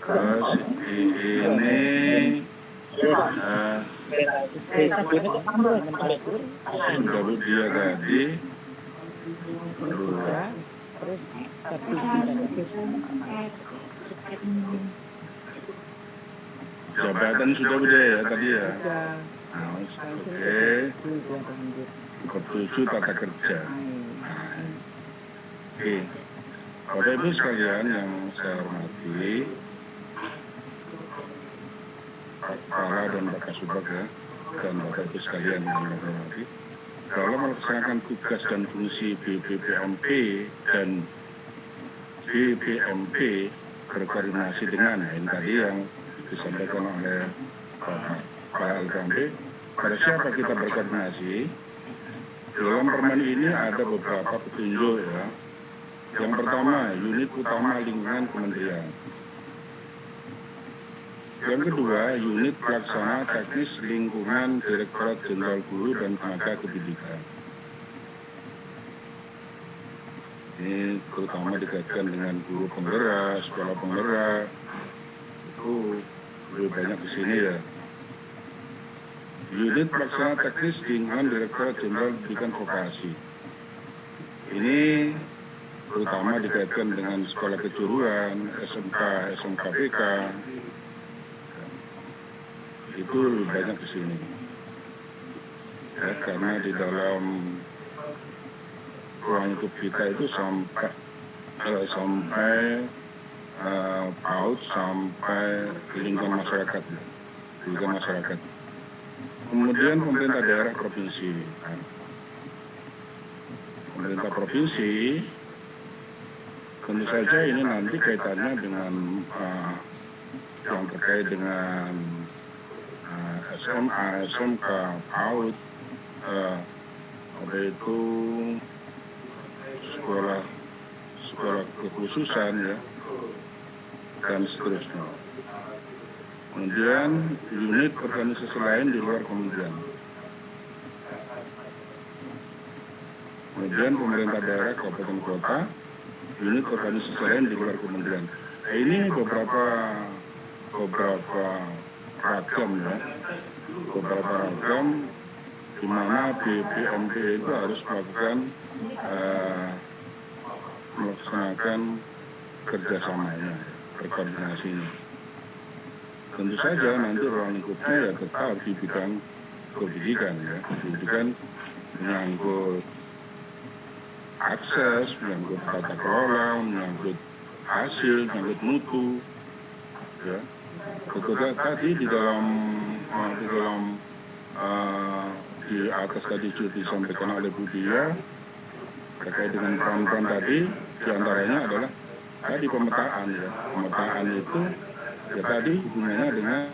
Terus ini sudah Bu Dia tadi. Dulu ya. terus bab 7 Jabatan sudah Bu Dia ya tadi ya. sudah Nah, langsung oke. ke bab 7 lanjut. Bab 7 tata kerja. Nah, oke. Bapak Ibu sekalian yang saya hormati, Pak Kepala dan Pak Kasubag ya, dan Bapak Ibu sekalian yang saya hormati, dalam melaksanakan tugas dan fungsi BPPMP dan BPMP berkoordinasi dengan ini tadi yang disampaikan oleh Bapak Kepala LPMP, pada siapa kita berkoordinasi? Dalam permen ini ada beberapa petunjuk ya. Yang pertama, unit utama lingkungan kementerian. Yang kedua, unit pelaksana teknis lingkungan Direktorat Jenderal Guru dan Tenaga Kependidikan. Ini terutama dikaitkan dengan guru penggerak, sekolah penggerak, itu lebih banyak di sini ya. Unit pelaksana teknis lingkungan Direktorat Jenderal Pendidikan Vokasi. Ini terutama dikaitkan dengan sekolah kejuruan, SMK, SMKPK, itu lebih banyak di sini. Ya, karena di dalam ruang hidup kita itu sampai PAUD sampai lingkungan masyarakat, ya. Lingkungan masyarakat. Kemudian pemerintah daerah provinsi. Nah, pemerintah provinsi tentu saja ini nanti kaitannya dengan yang terkait dengan SMA, SMK, PAUD, ada itu sekolah kekhususan ya, dan seterusnya. Kemudian unit organisasi lain di luar kementerian. Kemudian pemerintah daerah, kabupaten kota, unit organisasi lain di luar kementerian. Nah, ini beberapa ragam ya, beberapa ragam di mana BPMP itu harus melaksanakan kerjasamanya, berkoordinasinya. Tentu saja nanti ruang lingkupnya ya tetap di bidang pendidikan ya, pendidikan menyangkut akses, menyangkut tata kelola, menyangkut hasil, menyangkut mutu, ya. Ketika tadi di atas tadi sudah disampaikan oleh Bu Dia terkait dengan peran-peran tadi, diantaranya adalah tadi pemetaan ya, pemetaan itu ya tadi hubungannya dengan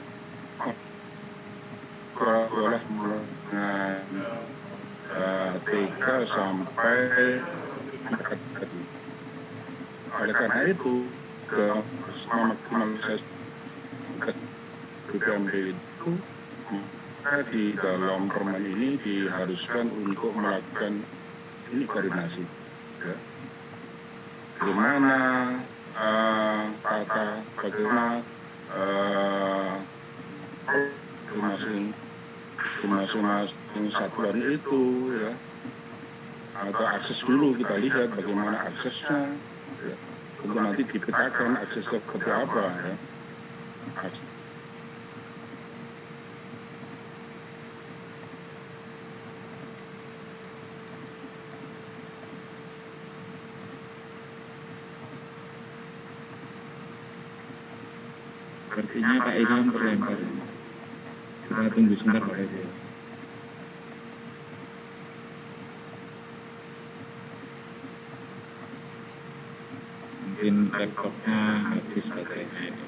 sekolah dengan TK sampai tadi. Oleh karena itu, memaksimalkan BPMP itu di dalam permen ini diharuskan untuk melakukan ini koordinasi, ya. Bagaimana bagaimana masing-masing satuan itu ya, atau akses dulu kita lihat bagaimana aksesnya, ya. Tentu nanti dipetakan aksesnya seperti apa ya. Artinya Pak Ilham terlempar. Kita tunggu sebentar Pak Ilham. Mungkin laptopnya habis baterainya ini.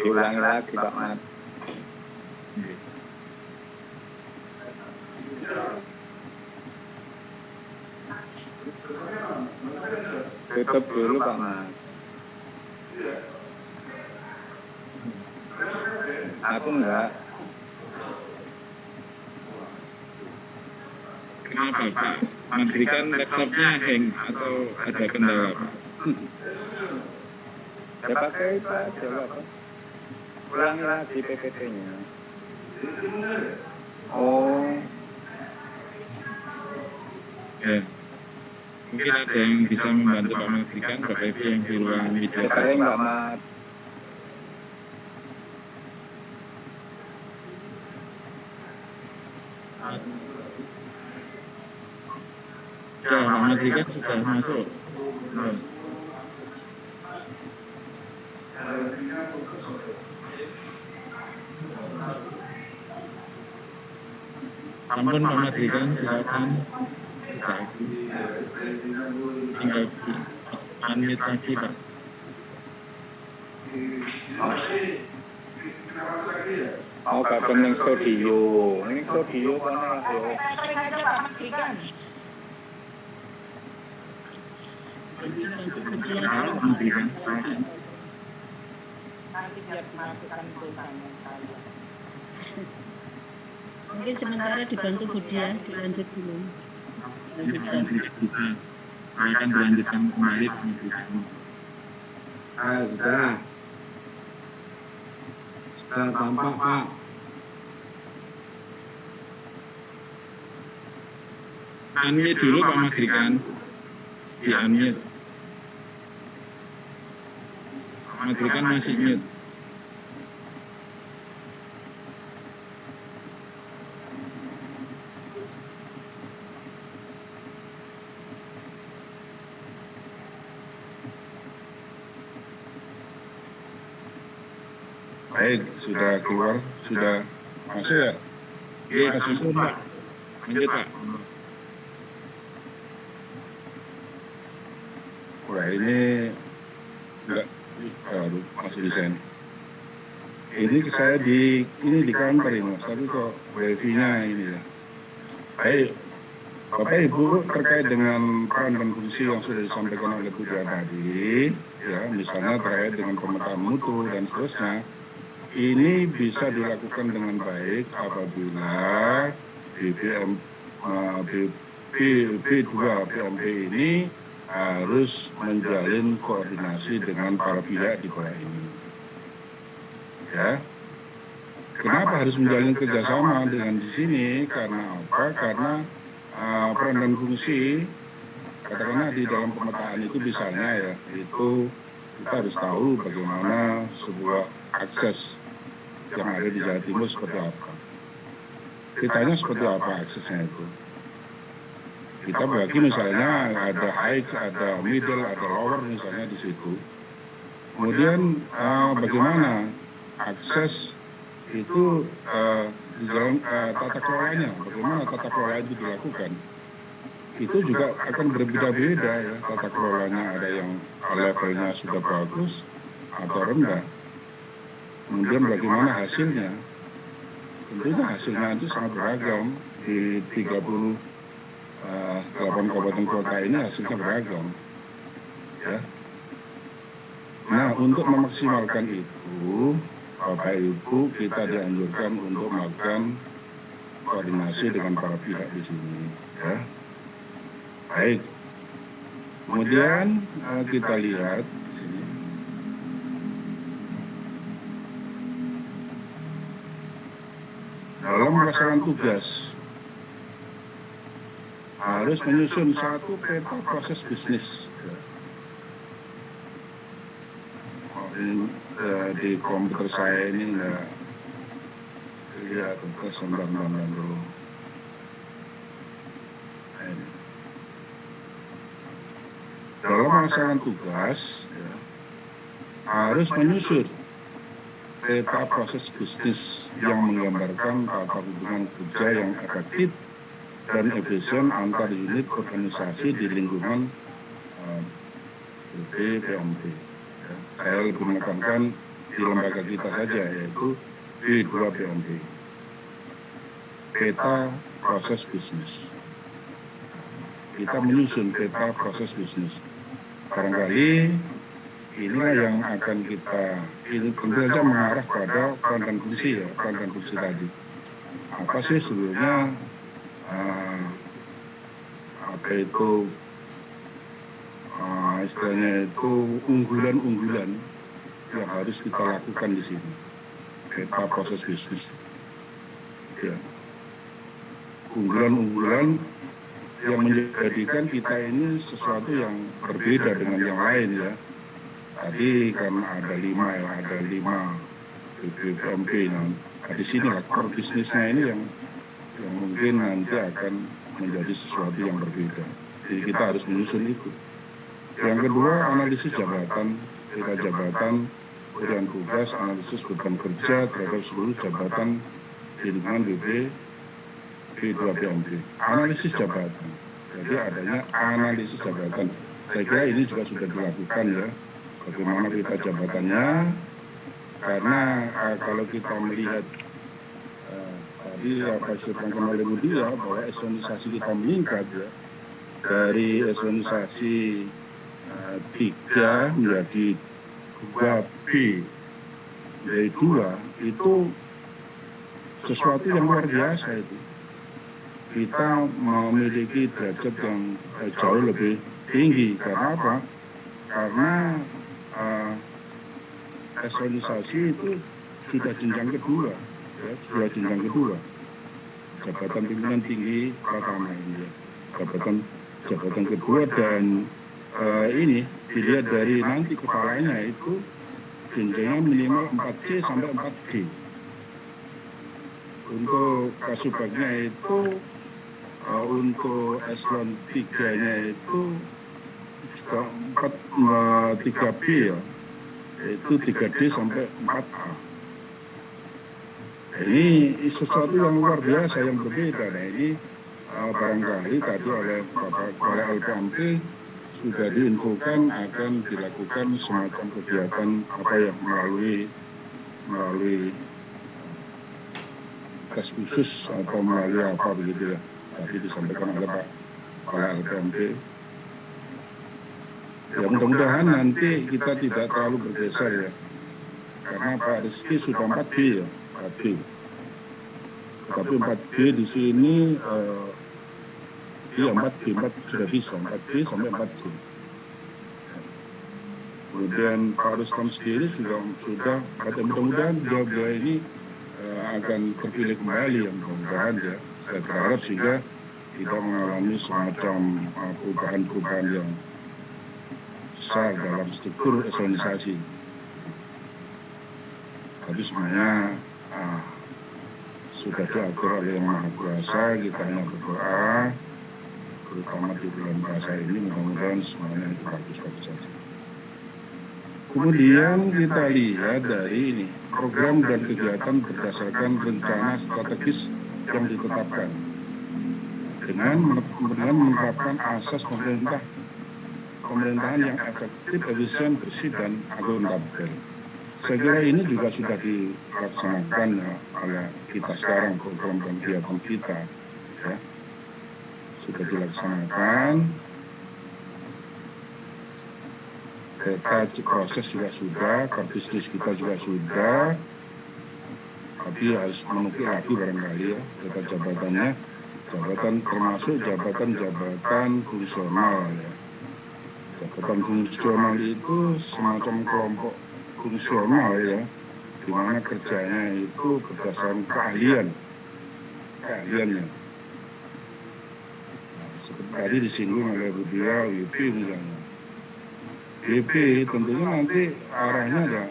Diulangi lagi Pak Mat. Tutup dulu Pak Mat. Aku enggak. Kenapa Pak? Mengerikan laptopnya hang atau ada kendala Pak? Ya pakai itu aja Pak. Ulangi lagi PPT-nya. Oh. Ya. Mungkin ada yang bisa membantu Pak Mengerikan, Bapak Ibu yang di ruang media. Baterai Mbak Mat. Ya, Pak Mengerikan sudah masuk. Ya. Sampun Pak Mengerikan, silakan. Tinggal unmute lagi Pak. Mau gabung ning studio. Ning studio kono lah yo. Sering aja Pak Mengerikan. Pak Mengerikan. Nanti biar dimasukkan tulisannya saya. Mungkin sementara dibantu Budia, dilanjut dulu. Lanjutkan. Saya akan dilanjutkan kembali Pak Mengerikan. Sudah tampak Pak. Unmute dulu Pak Mengerikan. Di unmute. Pak Mengerikan masih mute. Baik, sudah keluar, sudah masuk ya? Oke, masuk Pak. Lanjut Pak. Wah ini enggak, masih desain. Ini saya di kantor ini Mas, tapi kok wifi-nya ini ya. Baik, Bapak Ibu, terkait dengan peran dan fungsi yang sudah disampaikan oleh Bu Dia tadi, ya misalnya terkait dengan pemetaan mutu dan seterusnya, ini bisa dilakukan dengan baik apabila B2 PMP ini harus menjalin koordinasi dengan para pihak di bawah ini. Ya, kenapa harus menjalin kerjasama dengan di sini? Karena apa? Karena peran dan fungsi, katakanlah di dalam pemetaan itu misalnya ya, itu kita harus tahu bagaimana sebuah akses yang ada di Jawa Timur seperti apa. Ditanya seperti apa aksesnya itu. Kita bagi misalnya ada high, ada middle, ada lower misalnya di situ. Kemudian bagaimana akses itu di dalam tata kelolanya, bagaimana tata kelola itu dilakukan. Itu juga akan berbeda-beda ya, tata kelolanya ada yang levelnya sudah bagus atau rendah. Kemudian bagaimana hasilnya, tentunya hasilnya itu sangat beragam. Di 38 kabupaten kota ini hasilnya beragam ya. Nah, untuk memaksimalkan itu Bapak Ibu, kita dianjurkan untuk melakukan koordinasi dengan para pihak di sini ya. Baik, kemudian kita lihat sini. Dalam melaksanakan tugas harus menyusun satu peta proses bisnis. Ini di komputer saya ini enggak kelihatan, sebentar dulu. Dalam melaksanakan tugas ya, harus menyusun peta proses bisnis yang menggambarkan tata hubungan kerja yang efektif dan efisien antar unit organisasi di lingkungan PMP. Ya, saya lebih menekankan di lembaga kita saja, yaitu B2 PMP. Peta proses bisnis. Kita menyusun peta proses bisnis. Barangkali inilah yang akan kita, ini tentu saja mengarah pada peran dan fungsi ya, peran dan fungsi tadi. Apa sih sebenarnya apa itu istilahnya itu unggulan-unggulan yang harus kita lakukan di sini, peta proses bisnis. Ya. Unggulan-unggulan yang menjadikan kita ini sesuatu yang berbeda dengan yang lain ya. Tadi kan ada 5 ya, ada 5 PMP. Nah, di sini lah core bisnisnya ini yang mungkin nanti akan menjadi sesuatu yang berbeda. Jadi kita harus menyusun itu. Yang kedua, analisis jabatan, peta jabatan, berian tugas, analisis beban kerja terhadap seluruh jabatan di lingkungan B2 PMP. Analisis jabatan. Jadi adanya analisis jabatan. Saya kira ini juga sudah dilakukan ya. Bagaimana peta jabatannya? Karena kalau kita melihat tadi apa diterangkan oleh Bu Dia bahwa eselonisasi kita meningkat ya, dari eselonisasi 3 menjadi 2B dari 2 itu sesuatu yang luar biasa itu. Kita memiliki derajat yang jauh lebih tinggi. Karena apa? Karena eselonisasi itu sudah jenjang kedua, ya, sudah jenjang kedua. Jabatan pimpinan tinggi pertama ini, ya. Jabatan kedua dan ini dilihat dari nanti kepalanya itu jenjangnya minimal 4C sampai 4D. Untuk kasubagnya itu untuk eselon 3-nya itu juga 3B ya, itu 3D sampai 4A. Ini sesuatu yang luar biasa, yang berbeda. Nah ini barangkali tadi oleh LPMP sudah diinfokan akan dilakukan semacam kegiatan apa yang melalui melalui tes khusus atau melalui apa begitu ya. Tadi disampaikan oleh Pak Kepala LPMP. Ya mudah-mudahan nanti kita tidak terlalu bergeser ya. Karena Pak Rizky sudah 4B ya, 4B. Tetapi 4B di sini iya 4B sudah bisa, 4B sampai 4C. Kemudian Pak Rustam sendiri juga sudah, mudah-mudahan beliau ini akan terpilih kembali yang mudah-mudahan ya. Saya berharap sehingga tidak mengalami semacam perubahan-perubahan yang besar dalam struktur eselonisasi. Tapi semuanya sudah diatur oleh Yang Maha Kuasa, kita hanya berdoa, terutama di bulan puasa ini mudah-mudahan semuanya itu bagus-bagus saja. Kemudian kita lihat dari ini, program dan kegiatan berdasarkan rencana strategis yang ditetapkan dengan menerapkan asas pemerintahan yang efektif, efisien, bersih, dan akuntabel. Saya kira ini juga sudah dilaksanakan ya, oleh kita sekarang, program dan kegiatan kita ya, sudah dilaksanakan. Peta proses juga sudah, bisnis kita juga sudah, tapi harus menukil lagi barangkali ya, peta jabatannya, jabatan termasuk jabatan-jabatan fungsional ya. Jabatan fungsional itu semacam kelompok fungsional ya, di mana kerjanya itu berdasarkan keahliannya. Seperti tadi disinggung oleh Bu Dia, WP misalnya. WP tentunya nanti arahnya ada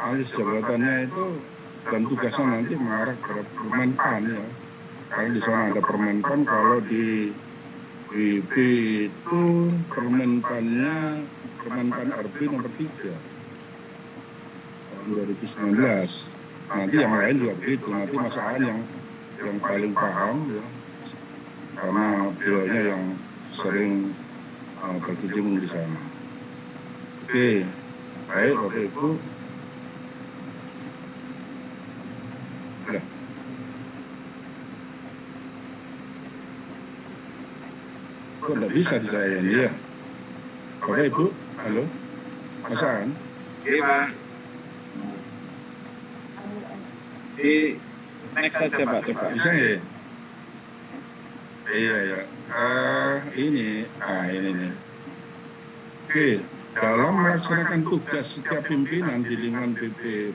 alih jabatannya itu dan tugasnya nanti mengarah ke Permenpan ya. Karena di sana ada Permenpan, kalau di WP itu Permenpannya Permenpan RB nomor 3 tahun 2019. Nanti yang lain juga begitu. Nanti Mas Aan yang paling paham ya, karena beliaunya yang sering berkunjung di sana. Oke, baik Bapak Ibu. Udah. Kok enggak bisa di saya ini ya? Bapak Ibu, halo? Mas Aan? Iya Mas. Di next saja Pak, coba. Bisa ya? Iya ya. Ini nih. Oke. Dalam melaksanakan tugas setiap pimpinan di lingkungan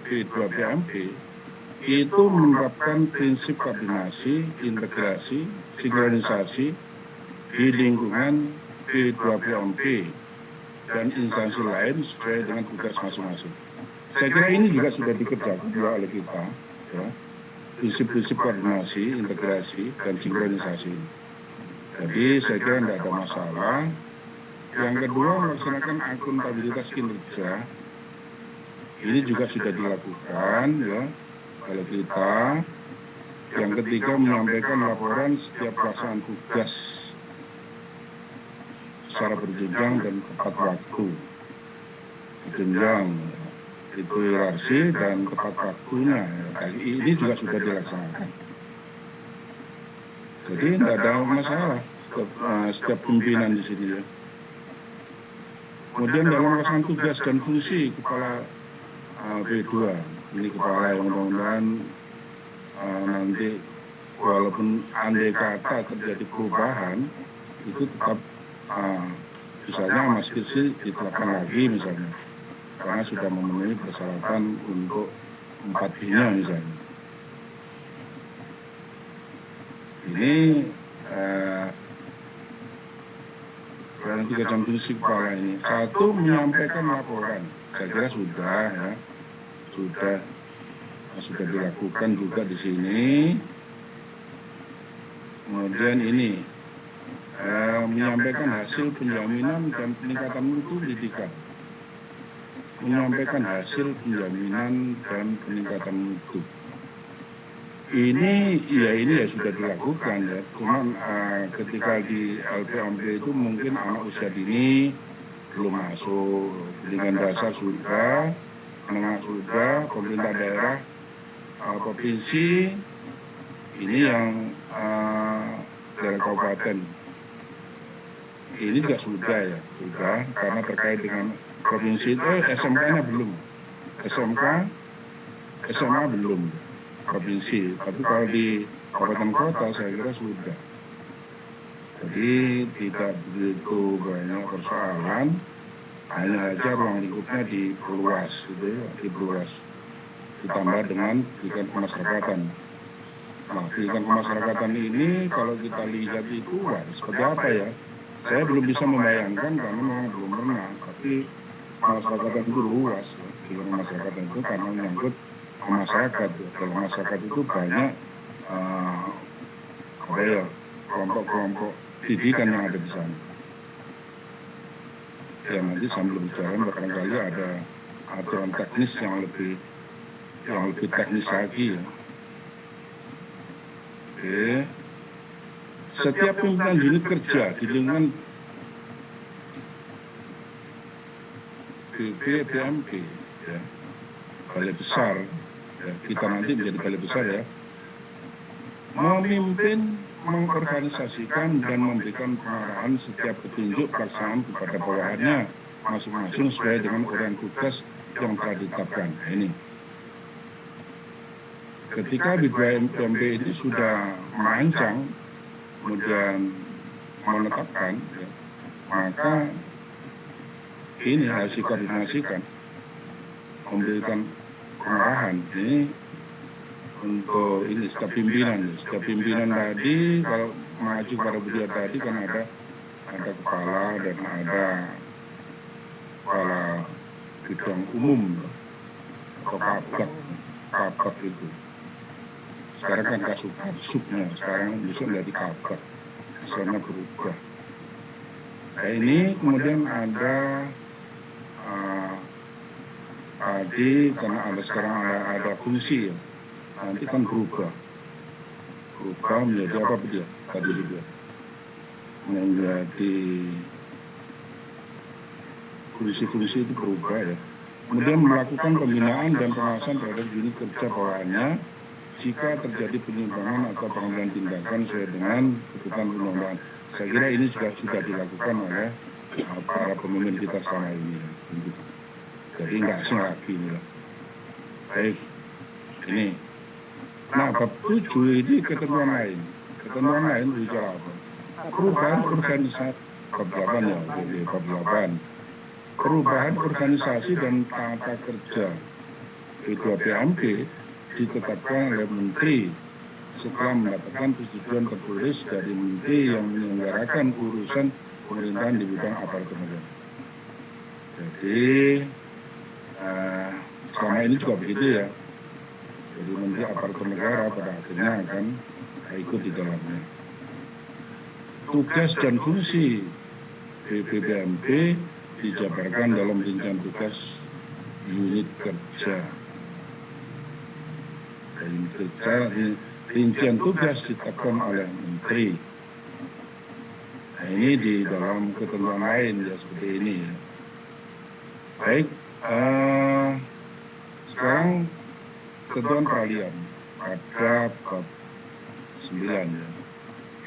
P2PMP itu menerapkan prinsip koordinasi, integrasi, sinkronisasi di lingkungan P2PMP dan instansi lain sesuai dengan tugas masing-masing. Saya kira ini juga sudah dikerjakan juga oleh kita, ya, prinsip-prinsip koordinasi, integrasi, dan sinkronisasi. Jadi saya kira tidak ada masalah. Yang kedua, melaksanakan akuntabilitas kinerja. Ini juga sudah dilakukan ya oleh kita. Yang ketiga, menyampaikan laporan setiap pelaksanaan tugas secara berjenjang dan tepat waktu. Berjenjang itu hierarki dan tepat waktunya. Ini juga sudah dilaksanakan. Jadi tidak ada masalah setiap pimpinan di sini ya. Kemudian dalam melaksanakan tugas dan fungsi kepala P2, ini kepala yang mudah-mudahan nanti walaupun andai kata terjadi perubahan, itu tetap misalnya Mas Kirsi ditetapkan lagi misalnya, karena sudah memenuhi persyaratan untuk 4B-nya misalnya. Ini dalam 3 jam fungsi kepala ini. Satu, menyampaikan laporan. Saya kira sudah ya, sudah dilakukan juga di sini. Kemudian ini menyampaikan hasil penjaminan dan peningkatan mutu pendidikan. Menyampaikan hasil penjaminan dan peningkatan mutu. Ini ya sudah dilakukan ya. Cuman ketika di LPMP itu mungkin anak usia dini belum masuk, pendidikan dasar sudah, menengah sudah, pemerintah daerah, provinsi, ini yang daerah kabupaten. Ini juga sudah ya, sudah, karena terkait dengan provinsi itu SMK-nya belum. SMA belum provinsi, tapi kalau di kabupaten kota saya kira sudah. Jadi tidak begitu banyak persoalan, hanya saja ruang lingkupnya diperluas, gitu ya, diperluas. Ditambah dengan pendidikan kemasyarakatan. Nah, pendidikan kemasyarakatan ini kalau kita lihat itu, wah, seperti apa ya? Saya belum bisa membayangkan karena memang belum pernah, tapi kemasyarakatan itu luas. Pendidikan kemasyarakatan itu karena menyangkut masyarakat. Dalam masyarakat itu banyak kelompok-kelompok pendidikan yang ada di sana. Ya nanti sambil berjalan barangkali ada aturan teknis yang lebih teknis lagi ya. Oke. Setiap pimpinan unit kerja di lingkungan BPMP ya, balai besar ya, kita nanti menjadi balai besar ya, memimpin, mengorganisasikan dan memberikan pengarahan setiap petunjuk pelaksanaan kepada bawahannya masing-masing sesuai dengan uraian tugas yang telah ditetapkan. Nah, ini ketika BPMP ini sudah merancang kemudian menetapkan ya, maka ini harus dikoordinasikan, memberikan pengarahan ini untuk ini setiap pimpinan tadi. Kalau mengacu pada budaya tadi kan ada kepala dan ada kepala bidang umum atau kabak itu. Sekarang kan kasubnya, sekarang bisa menjadi kabak, misalnya berubah. Nah, ini kemudian ada tadi karena sekarang ada fungsi ya. Nanti kan berubah menjadi apa dia tadi juga menjadi fungsi-fungsi itu berubah ya. Kemudian melakukan pembinaan dan pengawasan terhadap unit kerja bawahannya jika terjadi penyimpangan atau pengambilan tindakan sesuai dengan ketentuan undang-undang. Saya kira ini juga sudah dilakukan oleh para pemimpin kita selama ini ya. Jadi nggak asing lagi ini lah. Baik, ini. Nah, bab 7 ini ketentuan lain bicara apa? Perubahan organisasi, bab 8 ya, bab 8. Perubahan organisasi dan tata kerja B2PMP ditetapkan oleh Menteri setelah mendapatkan persetujuan tertulis dari Menteri yang menyelenggarakan urusan pemerintahan di bidang aparatur negara. Jadi selama ini juga begitu ya. Jadi Menteri Aparatur Negara pada akhirnya akan ikut di dalamnya. Tugas dan fungsi BPMP dijabarkan dalam rincian tugas unit kerja. Rincian tugas ditetapkan oleh Menteri. Nah, ini di dalam ketentuan lain ya seperti ini ya. Baik, sekarang ketentuan peralihan pada bab 9 ya.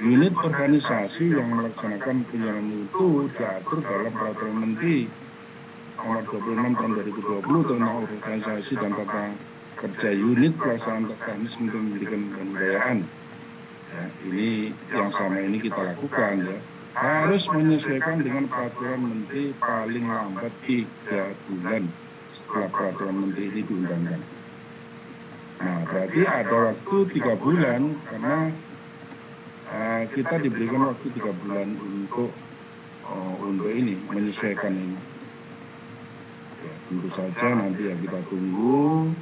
Unit organisasi yang melaksanakan penyelenggaraan mutu diatur dalam Peraturan Menteri Nomor 26 Tahun 2020 tentang organisasi dan tata kerja unit pelaksanaan teknis pendidikan dan kebudayaan. Ya, ini yang selama ini kita lakukan ya. Harus menyesuaikan dengan Peraturan Menteri paling lambat 3 bulan setelah Peraturan Menteri ini diundangkan. Nah, berarti ada waktu 3 bulan karena kita diberikan waktu 3 bulan untuk ini menyesuaikan ini. Ya, tentu saja nanti ya kita tunggu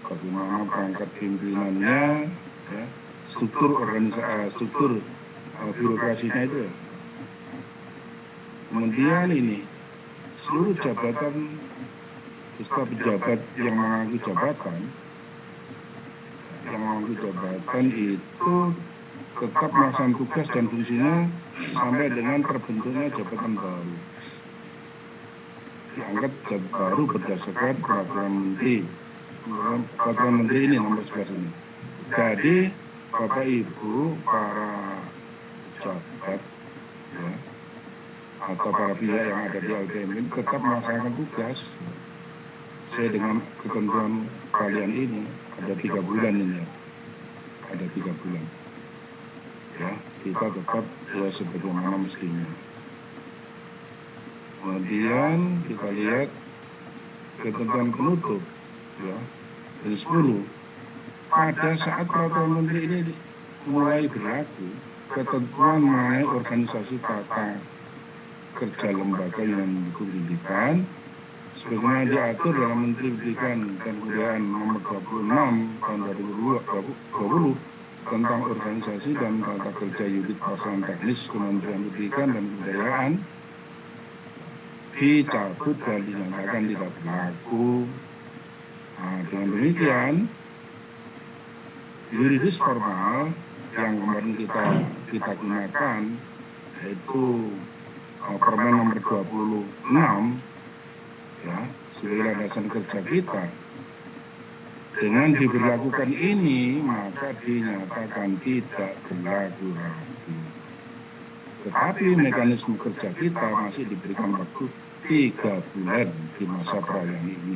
bagaimana perangkat pimpinannya, ya, struktur birokrasinya itu. Ya. Kemudian ini seluruh jabatan beserta pejabat yang mengaku jabatan itu tetap melaksanakan tugas dan fungsinya sampai dengan terbentuknya jabatan baru. diangkat jadi baru berdasarkan peraturan menteri ini nomor 11 ini. Jadi Bapak Ibu para pejabat ya, atau para pihak yang ada di LPM ini tetap melaksanakan tugas sesuai dengan ketentuan kalian ini. Ada 3 bulan ini ya, ada 3 bulan ya, kita tetap ya sebagaimana mestinya. Kemudian kita lihat ketentuan penutup ya, dari 10. Pada saat peraturan menteri ini mulai berlaku, ketentuan mengenai organisasi tata kerja lembaga yang mendukung pendidikan sebagaimana diatur dalam Menteri Pendidikan dan Kebudayaan nomor 26 tahun 2020 tentang organisasi dan tata kerja unit pelaksanaan teknis Kementerian Pendidikan dan Kebudayaan dicabut dan dinyatakan tidak berlaku. Nah, dengan demikian yuridis formal yang kemarin kita gunakan yaitu Permen nomor 26 ya, sebagai landasan kerja kita, dengan diberlakukan ini maka dinyatakan tidak berlaku lagi. Tetapi mekanisme kerja kita masih diberikan waktu 3 bulan di masa peralihan ini.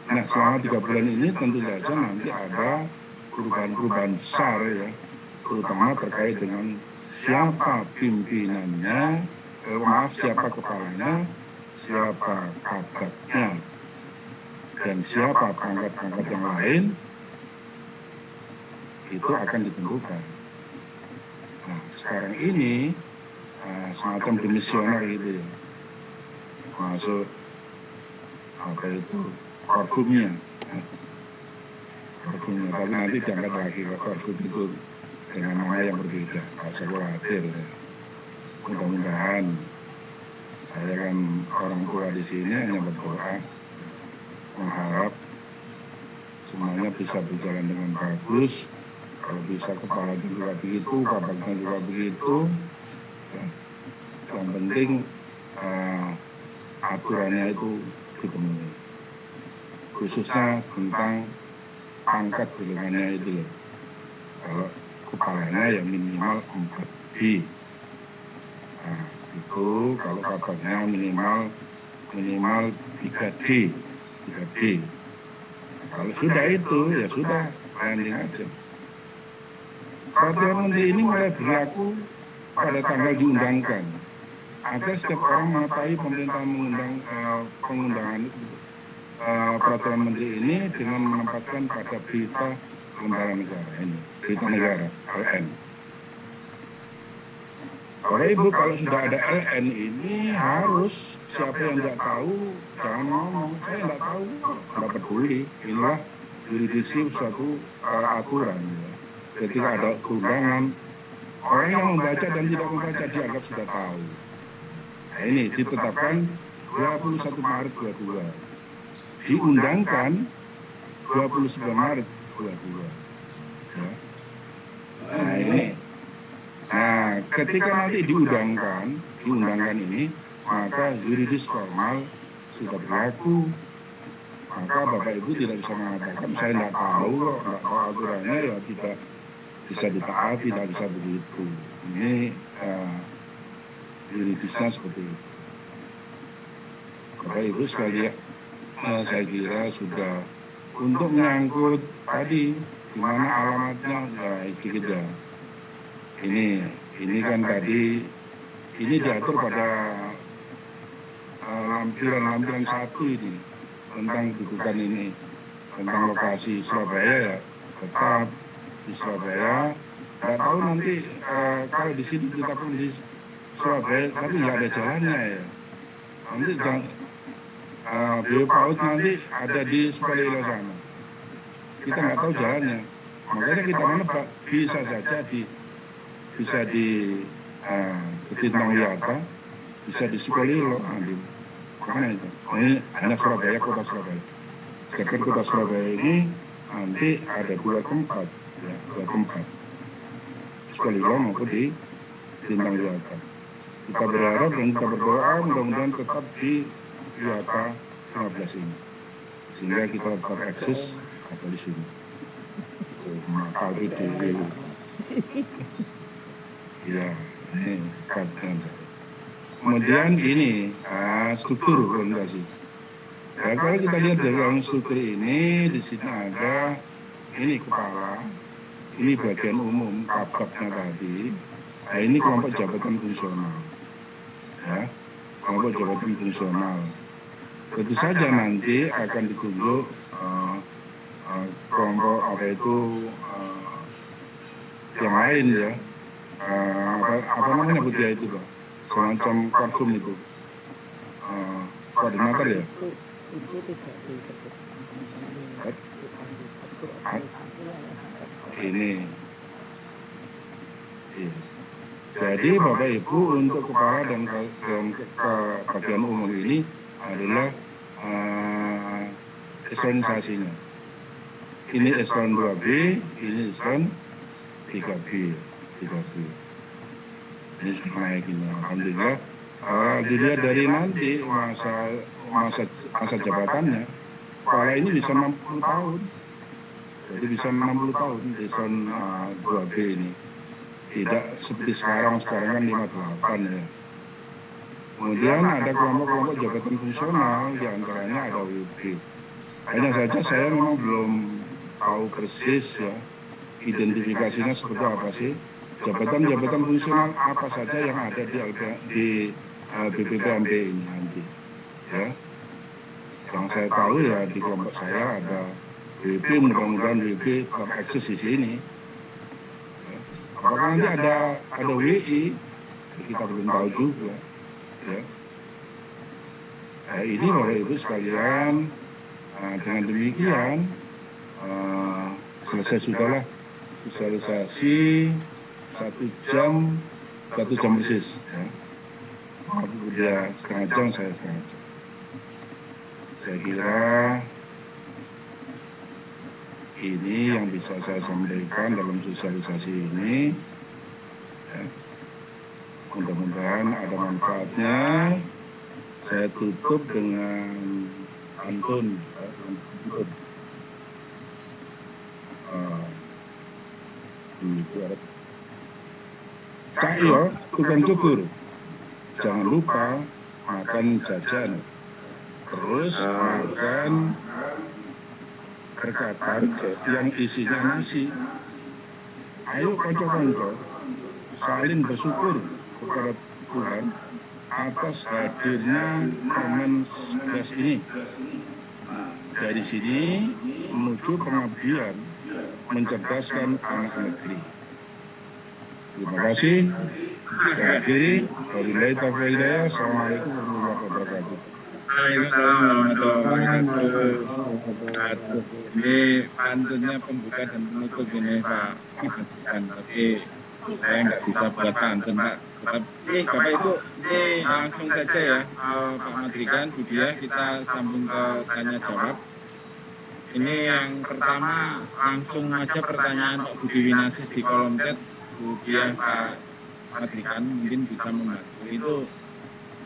Nah, selama 3 bulan ini tentu saja nanti ada perubahan-perubahan besar ya, terutama terkait dengan siapa pimpinannya, siapa kepalanya, siapa kabaknya, dan siapa pangkat-pangkat yang lain, itu akan ditentukan. Nah, sekarang ini semacam dimisioner gitu ya, masuk apa itu korfumnya, tapi nanti diangkat lagi ke korfum itu dengan nama yang berbeda, nggak usah khawatir ya. Mudah-mudahan saya kan orang tua di sini hanya berdoa, mengharap semuanya bisa berjalan dengan bagus. Kalau bisa kepala juga begitu, kabaknya juga begitu. Ya. Yang penting aturannya itu dipenuhi. Khususnya tentang pangkat golongannya itu. Kalau kepalanya ya minimal 4B. Nah, itu kalau kabaknya minimal 3D. Kalau sudah itu ya sudah, landing aja. Peraturan menteri ini mulai berlaku pada tanggal diundangkan, agar setiap orang mengetahui pemerintahan pengundangan peraturan menteri ini dengan menempatkan pada berita lembaran negara ini, berita negara LN. Bapak Ibu, kalau sudah ada LN ini harus, siapa yang tidak tahu jangan ngomong, saya tidak tahu, tidak peduli. Inilah yuridisi suatu aturan. Ketika ada undangan, orang yang membaca dan tidak membaca dianggap sudah tahu. Nah, ini ditetapkan 21 Maret 22. Diundangkan 29 Maret 22. Ya. Nah ini. Nah, ketika nanti diundangkan ini, maka yuridis formal sudah berlaku. Maka Bapak Ibu tidak bisa mengatakan saya tidak tahu kok, tidak tahu aturannya, ya tidak bisa ditaati, tidak bisa begitu. Ini yuridisnya seperti itu. Bapak Ibu sekalian, saya kira sudah untuk menyangkut tadi di mana alamatnya, ya sedikit ya. Ini kan tadi ini diatur pada lampiran 1 ini tentang dudukan ini, tentang lokasi Surabaya ya tetap di Surabaya. Nggak tahu nanti kalau di sini kita pun di Surabaya tapi nggak ada jalannya ya. Nanti BioPaut nanti ada di Sukalilo sana. Kita nggak tahu jalannya. Makanya kita menebak bisa saja bisa di Ketintang Wiyata, bisa di Sukolilo, di mana itu? Ini hanya Surabaya, kota Surabaya. Sedangkan kota Surabaya ini nanti ada 2 tempat, ya, 2 tempat. Sukolilo maupun di Ketintang Wiyata. Kita berharap dan kita berdoa mudah-mudahan tetap IATA 15 ini. Sehingga kita tetap eksis ada di sini. Makal PDW. Iya, ini dekat dengan saya. Kemudian ini struktur organisasi. Ya, kalau kita lihat dari dalam struktur ini, di sini ada ini kepala, ini bagian umum kabaknya tadi. Nah, ini kelompok jabatan fungsional. Ya, kelompok jabatan fungsional. Tentu saja nanti akan ditunjuk kelompok apa itu yang lain ya. Apa namanya budaya itu Pak? Semacam konsum itu. Koordinator ya? Itu tidak disebut. Bukan disebut organisasi yang sampai. Ini. Iya. Jadi Bapak Ibu untuk kepala dan ke bagian umum ini adalah eselonisasinya. Ini eselon 2B, ini eselon 3B. Ini sudah naik ini. Alhamdulillah. Dilihat dari nanti masa jabatannya, kepala ini bisa 60 tahun. Jadi bisa 60 tahun di eselon 2B ini. Tidak seperti sekarang kan 58 ya. Kemudian ada kelompok-kelompok jabatan fungsional, diantaranya ada WB. Hanya saja saya memang belum tahu persis ya, identifikasinya seperti apa sih. Jabatan-jabatan fungsional apa saja yang ada di BPPMP ini nanti. Ya. Yang saya tahu ya di kelompok saya ada WB, mudah-mudahan WB tetap eksis di sini. Apakah nanti ada WI, kita belum tahu juga. Ya. Nah, ini Bapak Ibu sekalian, dengan demikian selesai sudahlah sosialisasi 1 jam persis. Ya. Dia setengah jam, saya setengah jam. Saya kira ini yang bisa saya sampaikan dalam sosialisasi ini. Ya. Mudah-mudahan ada manfaatnya. Saya tutup dengan pantun. Cak yo, tukang cukur. Jangan lupa makan jajan. Terus makan berkatan yang isinya nasi. Ayo konco-konco saling bersyukur kepada Tuhan atas hadirnya permen 11 ini. Dari sini menuju pengabdian mencerdaskan anak negeri. Terima kasih. Saya akhiri. Wabillahi taufiq wal hidayah. Assalamualaikum warahmatullahi wabarakatuh. Waalaikumsalam warahmatullahi wabarakatuh. Ini pantunnya pembuka dan penutup ini Pak. Tapi saya nggak bisa buat pantun Pak. Tapi Bapak Ibu, ini langsung saja ya Pak Madrikan, Budia, kita sambung ke tanya jawab. Ini yang pertama langsung aja pertanyaan Pak Budi Winasis di kolom chat. Budia Pak Madrikan mungkin bisa membantu. Itu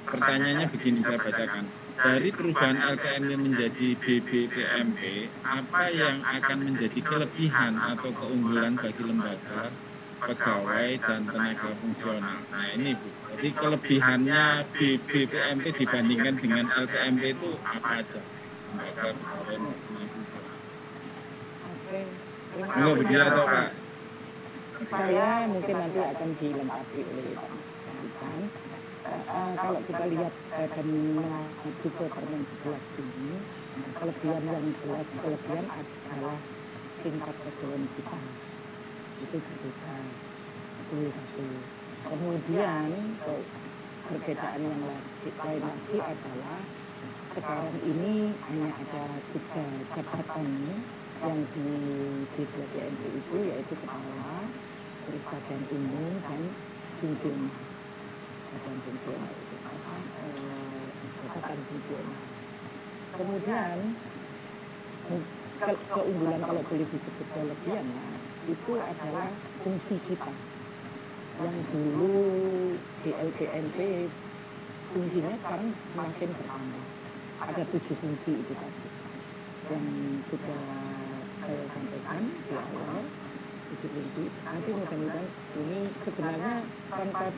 pertanyaannya begini, saya bacakan. Dari perubahan LKMP menjadi BBPMP, apa yang akan menjadi kelebihan atau keunggulan bagi lembaga, pegawai, dan tenaga fungsional? Nah ini Bu, jadi kelebihannya BBPMP dibandingkan dengan LKMP itu apa aja? Lembaga, pegawai, dan tenaga fungsional. Oke, terima Enggak kasih. begitu atau Pak? Saya mungkin nanti akan dilengkapi oleh Pak Ican. Kalau kita lihat badan menuju ke permen 11 ini, kelebihan yang jelas kelebihan adalah tingkat eselon kita. Itu berbeda. Itu satu. Kemudian perbedaan yang lain lagi adalah sekarang ini hanya ada 3 jabatan yang di BPPMP itu, yaitu kepala, terus bagian umum, dan fungsional. Bagian fungsional itu jabatan fungsional. Kemudian keunggulan kalau boleh disebut kelebihan itu adalah fungsi kita yang dulu di LPMP fungsinya sekarang semakin bertambah. ada 7 fungsi itu tadi yang sudah saya sampaikan di awal, 7 fungsi. Nanti mudah-mudahan ini sebenarnya tanpa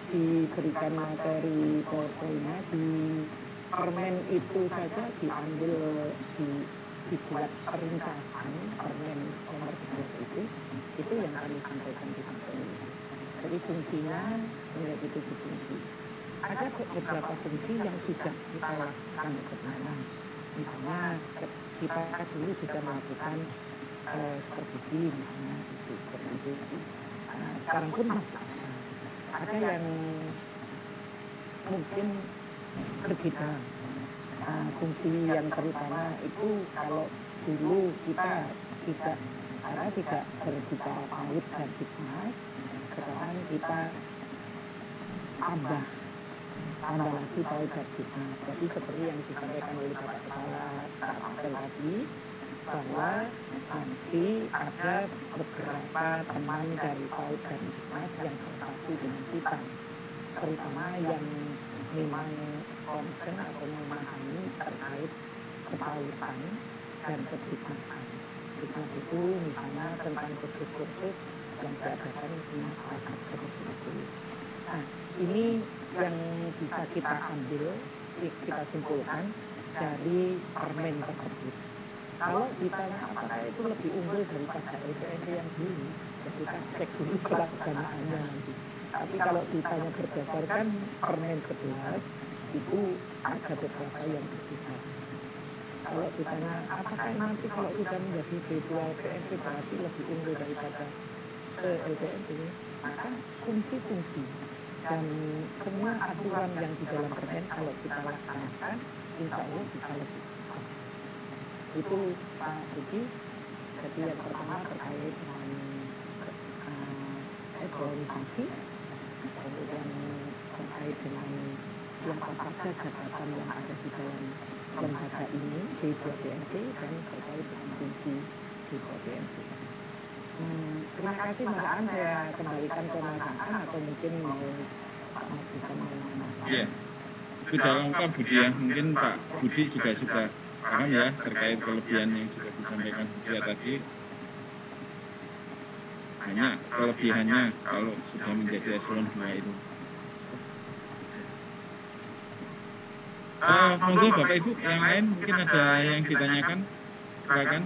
diberikan materi PowerPoint-nya, di permen itu saja diambil, dibuat ringkasan permen nomor 11 itu yang kami sampaikan di permen itu. Jadi fungsinya menjadi 7 fungsi. Ada beberapa fungsi yang sudah kita lakukan sebenarnya. Misalnya kita dulu sudah melakukan supervisi, misalnya supervisi. Sekarang pun masih ada yang mungkin berbeda. Fungsi yang terutama itu kalau dulu kita tidak berbicara PAUD dan Dikmas, sekarang kita tambah lagi PAUD dan Dikmas. Jadi seperti yang disampaikan oleh Bapak Kepala saat apel tadi, bahwa nanti ada beberapa teman dari PAUD dan Dikmas yang bersatu dengan kita, terutama yang memang concern atau memahami terkait kepautan dan kedikmasan. Dikmas itu misalnya tentang kursus-kursus yang diadakan di masyarakat seperti itu. Nah, ini yang bisa kita ambil, kita simpulkan dari permen tersebut. Kalau ditanya apakah itu lebih unggul daripada LPMP yang dulu, ya kita cek dulu pelaksanaannya nanti. Tapi kalau ditanya berdasarkan permen 11, itu ada beberapa yang berbeda. Kalau ditanya apakah nanti kalau sudah menjadi B2 LPMP berarti lebih unggul daripada LPMP, maka fungsi-fungsi dan semua aturan yang di dalam permen kalau kita laksanakan, insya Allah bisa lebih bagus. Itu Pak Budi. Jadi yang pertama terkait dengan eselonisasi, kemudian terkait dengan siapa saja jabatan yang ada di dalam lembaga ini, B2PMP, dan terkait dengan fungsi B2PMP. Terima kasih Mas Aan, saya kembalikan ke Mas Aan atau mungkin mau Pak Mardika menambahkan. Iya, sudah lengkap Budi ya. Mungkin Pak Budi juga sudah paham ya terkait kelebihan yang sudah disampaikan Budi tadi. Hanya kelebihannya kalau sudah menjadi eselon 2 itu. Monggo Bapak Ibu yang lain mungkin ada yang ditanyakan, silakan.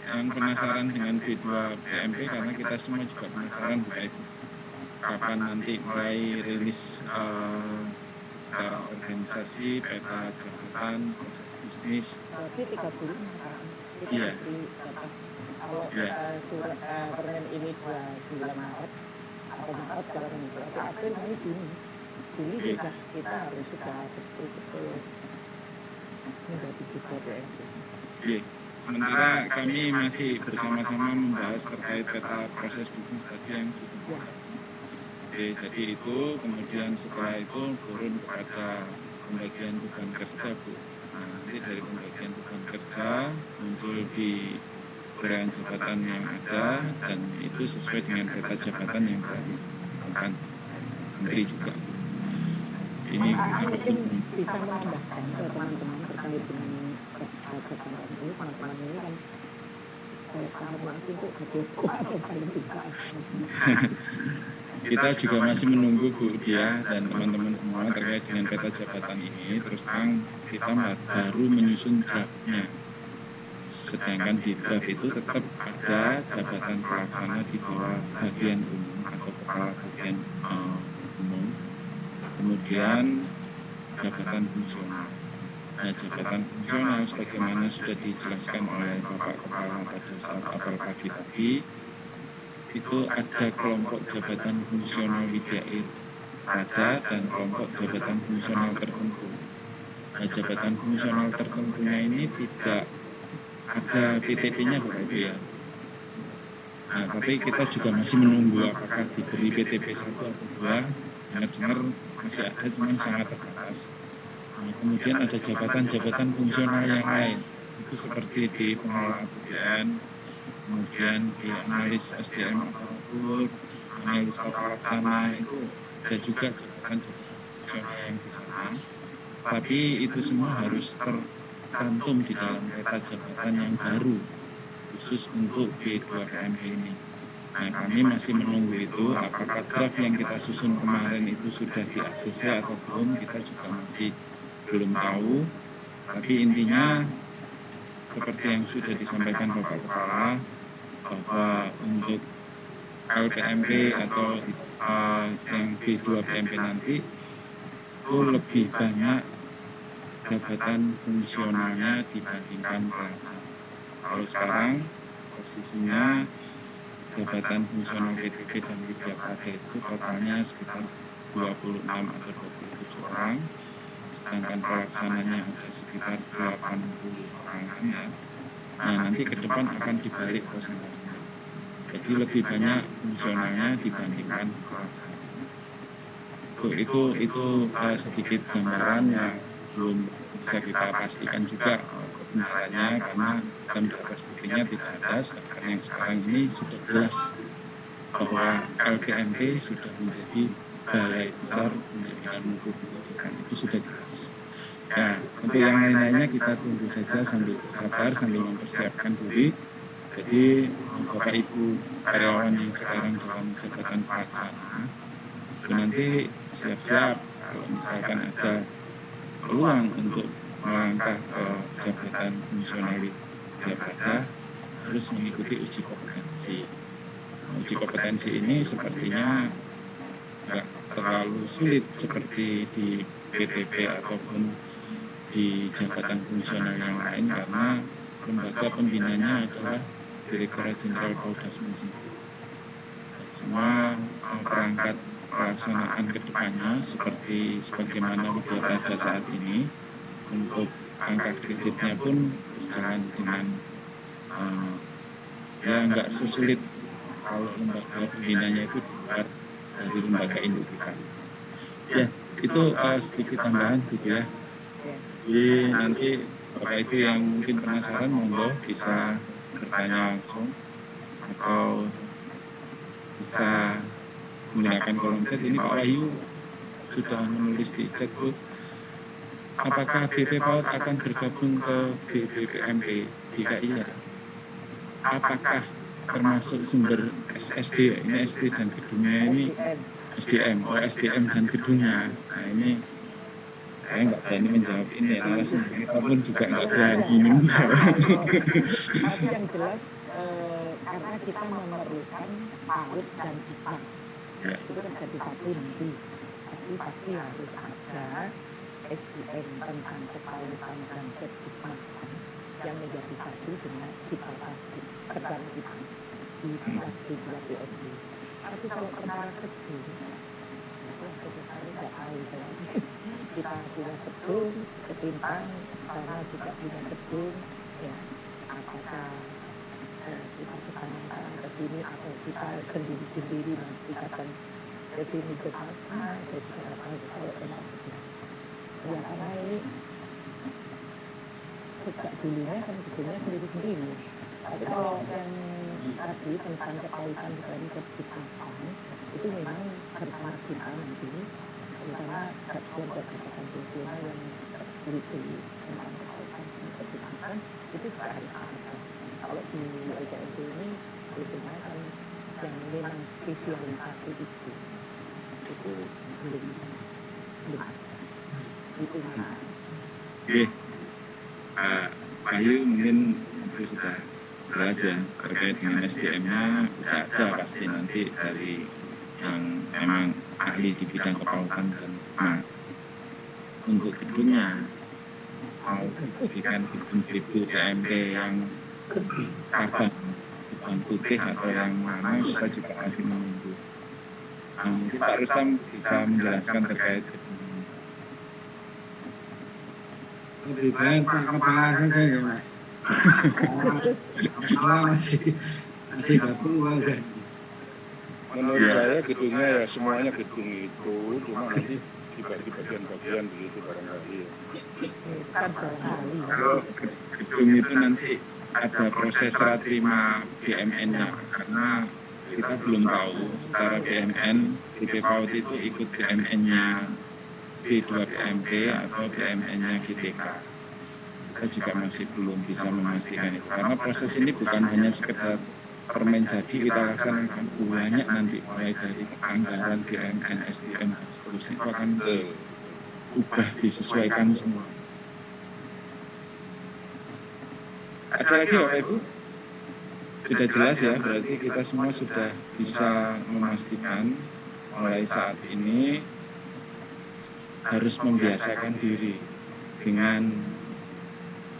Yang penasaran dengan B2 PMP, karena kita semua juga penasaran Bapak Ibu. Kapan nanti mulai rilis secara organisasi, peta jabatan, proses bisnis. Berarti 30 Mas. Iya. Kalau surat permen ini 29 Maret atau Maret kalau berarti April, Mei, Juni. Juli sudah kita harus sudah betul-betul menjadi B2PMP. Iya. Sementara kami masih bersama-sama membahas terkait peta proses bisnis tadi yang sudah dibahas. Oke, jadi itu kemudian setelah itu turun kepada pembagian beban kerja Bu. Nah, nanti dari pembagian beban kerja muncul di gerakan jabatan yang ada dan itu sesuai dengan peta jabatan yang telah ditentukan Menteri juga. Ini mungkin bisa menambahkan ke teman-teman terkait dengan jabatan itu, teman-teman ini kan supaya teman-teman itu atau paling tidak. Kita juga masih menunggu Bu Dia dan teman-teman semua terkait dengan peta jabatan ini. Terus terang kita baru menyusun draftnya. Sedangkan di draft itu tetap ada jabatan pelaksana di bawah bagian umum atau kepala bagian umum. Kemudian jabatan fungsional. Nah, jabatan fungsional sebagaimana sudah dijelaskan oleh Bapak Kepala pada saat apel pagi tadi, itu ada kelompok jabatan fungsional Widyair Rada dan kelompok jabatan fungsional tertentu. Nah, jabatan fungsional tertentunya ini tidak ada PTP-nya Bapak Ibu ya. Nah, tapi kita juga masih menunggu apakah diberi PTP 1 atau 2. Dengar-dengar masih ada, cuman sangat terbatas. Nah, kemudian ada jabatan-jabatan fungsional yang lain. Itu seperti di pengelola APBN, kemudian di analis SDM aparatur, analis tata laksana, itu ada juga jabatan-jabatan fungsional yang di sana. tapi itu semua harus tercantum di dalam peta jabatan yang baru khusus untuk B2PMP ini. Nah, kami masih menunggu itu, apakah draft yang kita susun kemarin itu sudah di ACC atau belum, kita juga masih belum tahu. Tapi intinya seperti yang sudah disampaikan Bapak Kepala, bahwa untuk LPMP atau yang B2PMP nanti itu lebih banyak jabatan fungsionalnya dibandingkan pelaksana. Kalau sekarang posisinya jabatan fungsional PTP dan Widya Pada itu totalnya sekitar 26 atau 27 orang, sedangkan pelaksananya ada sekitar 80 orang ya. Nah, nanti ke depan akan dibalik posisinya. Jadi lebih banyak fungsionalnya dibandingkan pelaksana. Itu sedikit gambaran yang belum bisa kita pastikan juga kebenarannya, karena dalam data buktinya tidak ada. Sedangkan yang sekarang ini sudah jelas bahwa LPMP sudah menjadi balai besar pendidikan mutu pendidikan, itu sudah jelas. Ya, untuk yang lain-lainnya kita tunggu saja sambil bersabar, sambil mempersiapkan diri. Jadi Bapak Ibu karyawan yang sekarang dalam jabatan pelaksana itu nanti siap-siap kalau misalkan ada peluang untuk melangkah ke jabatan fungsional Widya Pada harus mengikuti uji kompetensi. Uji kompetensi ini sepertinya tidak terlalu sulit seperti di PTP ataupun di jabatan fungsional yang lain, karena lembaga pembinanya adalah Direktorat Jenderal Polda Sumsel. Semua perangkat pelaksanaan ke depannya seperti sebagaimana Widya Pada saat ini, untuk angka kreditnya pun berjalan dengan ya nggak sesulit kalau lembaga pembinanya itu di luar dari lembaga induk kita. Ya, itu sedikit tambahan gitu ya. Jadi nanti Bapak Ibu yang mungkin penasaran monggo bisa bertanya langsung atau bisa menggunakan kolom chat. Ini Pak Wahyu sudah menulis di chat Bu, apakah BP PAUD akan bergabung ke BPPMP? Jika iya, apakah termasuk sumber SSD? Ini SD dan gedungnya ini SDM, SDM dan gedungnya. Nah ini saya nggak berani menjawab ini ya, narasumber kita pun juga nggak berani menjawab. Tapi yang jelas karena kita memerlukan PAUD dan DIKMAS, itu kan jadi satu nanti. Tapi pasti harus ada SDM tentang kepautan dan kedikmasan yang menjadi satu dengan kerjaan kita di B2PMP. Tapi kalau perkara gedung, itu sebenarnya nggak tahu saya. Kita punya gedung, ketimbang sana juga punya gedung, ya apakah kita kesana ke sini atau kita sendiri nanti kadang ke sini ke sana, saya juga nggak tahu kalau tentang gedung. Ya karena ini sejak dulunya kan gedungnya sendiri-sendiri. Tapi kalau yang tadi tentang kepautan dan kedikmasan itu memang bersama kita nanti, terutama jabatan fungsional yang teliti tentang kepautan dan kedikmasan itu juga harus ada. Kalau di LPMP ini tentunya kan yang memang spesialisasi itu belum ada. Itu mas. Oke, Pak Yu mungkin itu sudah jelas ya terkait dengan SDM-nya, sudah ada pasti nanti dari yang memang ahli di bidang kepautan dan mas. Untuk gedungnya mau berikan gedung PMP yang apa, gedung putih atau yang mana, kita juga masih menunggu. Mungkin Pak Rustam bisa menjelaskan terkait gedung. Lebih baik Pak Kepala saja ya Mas. Kepala masih gabung enggak? Menurut saya gedungnya ya semuanya gedung itu, cuma nanti dibagi bagian-bagian begitu barangkali ya. Kalau gedung itu nanti ada proses serah terima BMN-nya, karena kita belum tahu secara BMN BP PAUD itu ikut BMN-nya B2PMP atau BMN-nya GTK. Kita juga masih belum bisa memastikan itu, karena proses ini bukan hanya sekedar permen jadi kita laksanakan, banyak nanti mulai dari anggaran BMN, SDM dan seterusnya itu akan ubah disesuaikan semua. Ada lagi Bapak Ibu? Sudah jelas ya, berarti kita semua sudah bisa memastikan mulai saat ini harus membiasakan diri dengan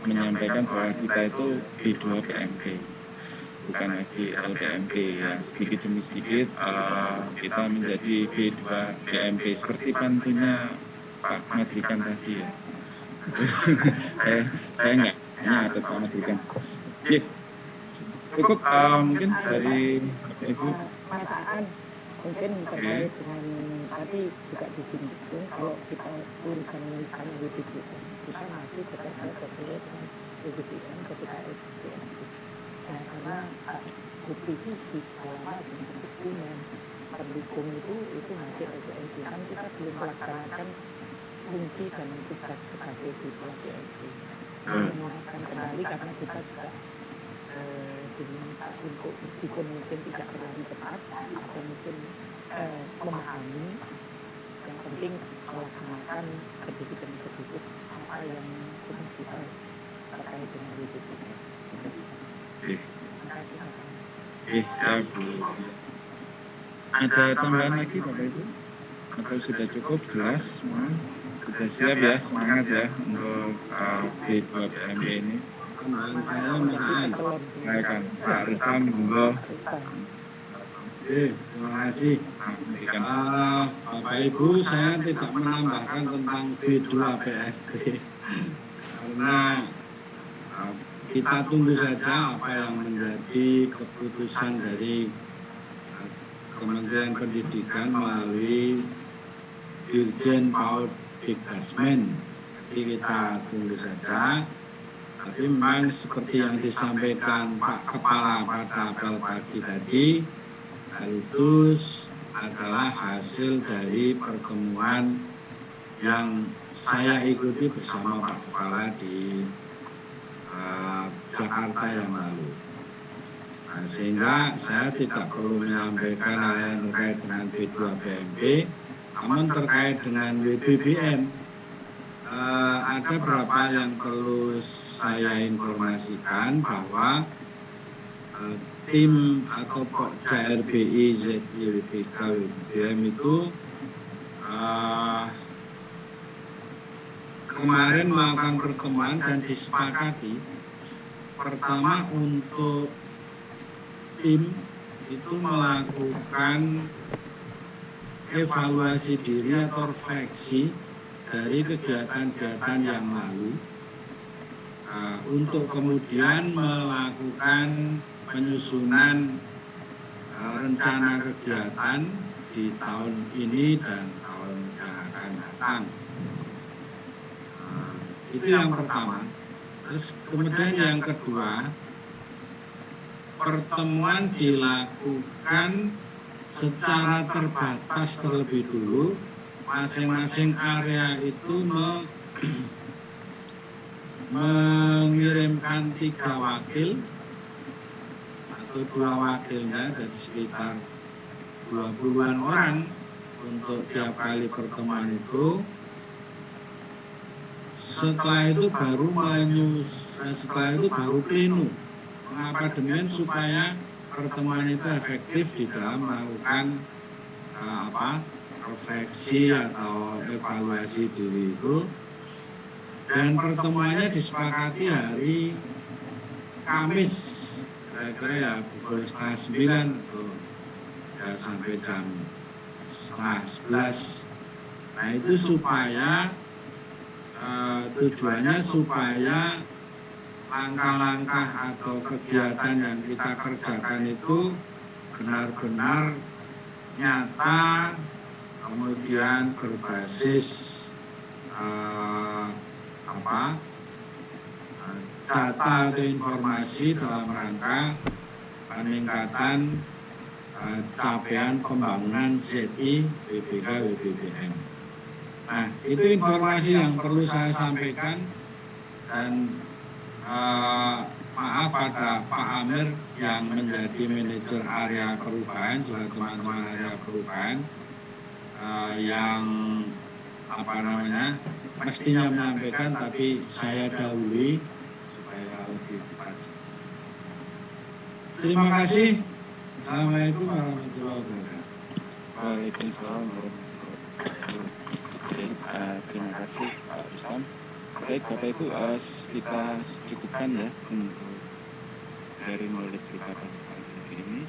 menyampaikan bahwa kita itu B2PMP, bukan lagi LPMP ya. Sedikit demi sedikit kita menjadi B2PMP seperti pantunnya Pak Madrikan tadi ya. saya nggak ada Pak Madrikan. Ya, cukup mungkin dari Ibu. Mas Aan, mungkin terkait dengan tadi juga disinggung kalau kita urusan misalnya BPPM, kita masih bekerja sesuai dengan BPPM ketika LPPM. Nah, karena bukti fisik selama dokumen pendukung itu masih LPMP, kan kita belum melaksanakan fungsi dan tugas sebagai BPMP. Mengingatkan kembali karena kita juga diminta untuk meskipun mungkin tidak terlalu cepat atau mungkin memahami, yang penting melaksanakan sedikit demi sedikit apa yang tugas kita terkait dengan BPPM. Terima kasih Mas. Siap. Ada tambahan lagi Bapak Ibu? Atau sudah cukup jelas semua? Sudah siap ya, semangat ya untuk B2PMP ini. Silakan Pak Rustam, monggo. Terima kasih. Bapak Ibu, saya tidak menambahkan tentang B2PMP karena kita tunggu saja apa yang menjadi keputusan dari Kementerian Pendidikan melalui Dirjen PAUD Dikdasmen. Jadi kita tunggu saja. Tapi memang seperti yang disampaikan Pak Kepala pada apel pagi tadi, hal itu adalah hasil dari pertemuan yang saya ikuti bersama Pak Kepala di Jakarta yang lalu. Nah, sehingga saya tidak perlu menyampaikan hal yang terkait dengan B2PMP, namun terkait dengan WBBM, ada beberapa yang perlu saya informasikan bahwa tim atau Pokja RBI, ZIWPK, WBBM itu kemarin melakukan pertemuan dan disepakati pertama untuk tim itu melakukan evaluasi diri atau refleksi dari kegiatan-kegiatan yang lalu untuk kemudian melakukan penyusunan rencana kegiatan di tahun ini dan tahun yang akan datang. Itu yang pertama. Terus kemudian yang kedua, pertemuan dilakukan secara terbatas terlebih dulu. Masing-masing area itu mengirimkan 3 wakil atau 2 wakilnya, jadi sekitar 20-an orang untuk tiap kali pertemuan itu. Setelah itu baru pleno. Mengapa demikian? Supaya pertemuan itu efektif di dalam melakukan refleksi atau evaluasi diri itu. Dan pertemuannya disepakati hari Kamis, kira-kira ya pukul 8:30 atau ya sampai jam 10:30. Nah itu supaya tujuannya supaya langkah-langkah atau kegiatan yang kita kerjakan itu benar-benar nyata, kemudian berbasis data atau informasi dalam rangka peningkatan capaian pembangunan ZI, WBK, WBBM. Nah, itu informasi yang perlu saya sampaikan, dan maaf pada Pak Amir yang menjadi manajer area perubahan, juga teman-teman area perubahan yang mestinya menyampaikan, tapi saya dahului supaya lebih cepat. Terima kasih. Assalamualaikum warahmatullahi wabarakatuh. Waalaikumsalam warahmatullahi wabarakatuh. Oke, terima kasih Pak Rustam. Baik Bapak Ibu, kita cukupkan ya untuk sharing knowledge kita pada pagi ini.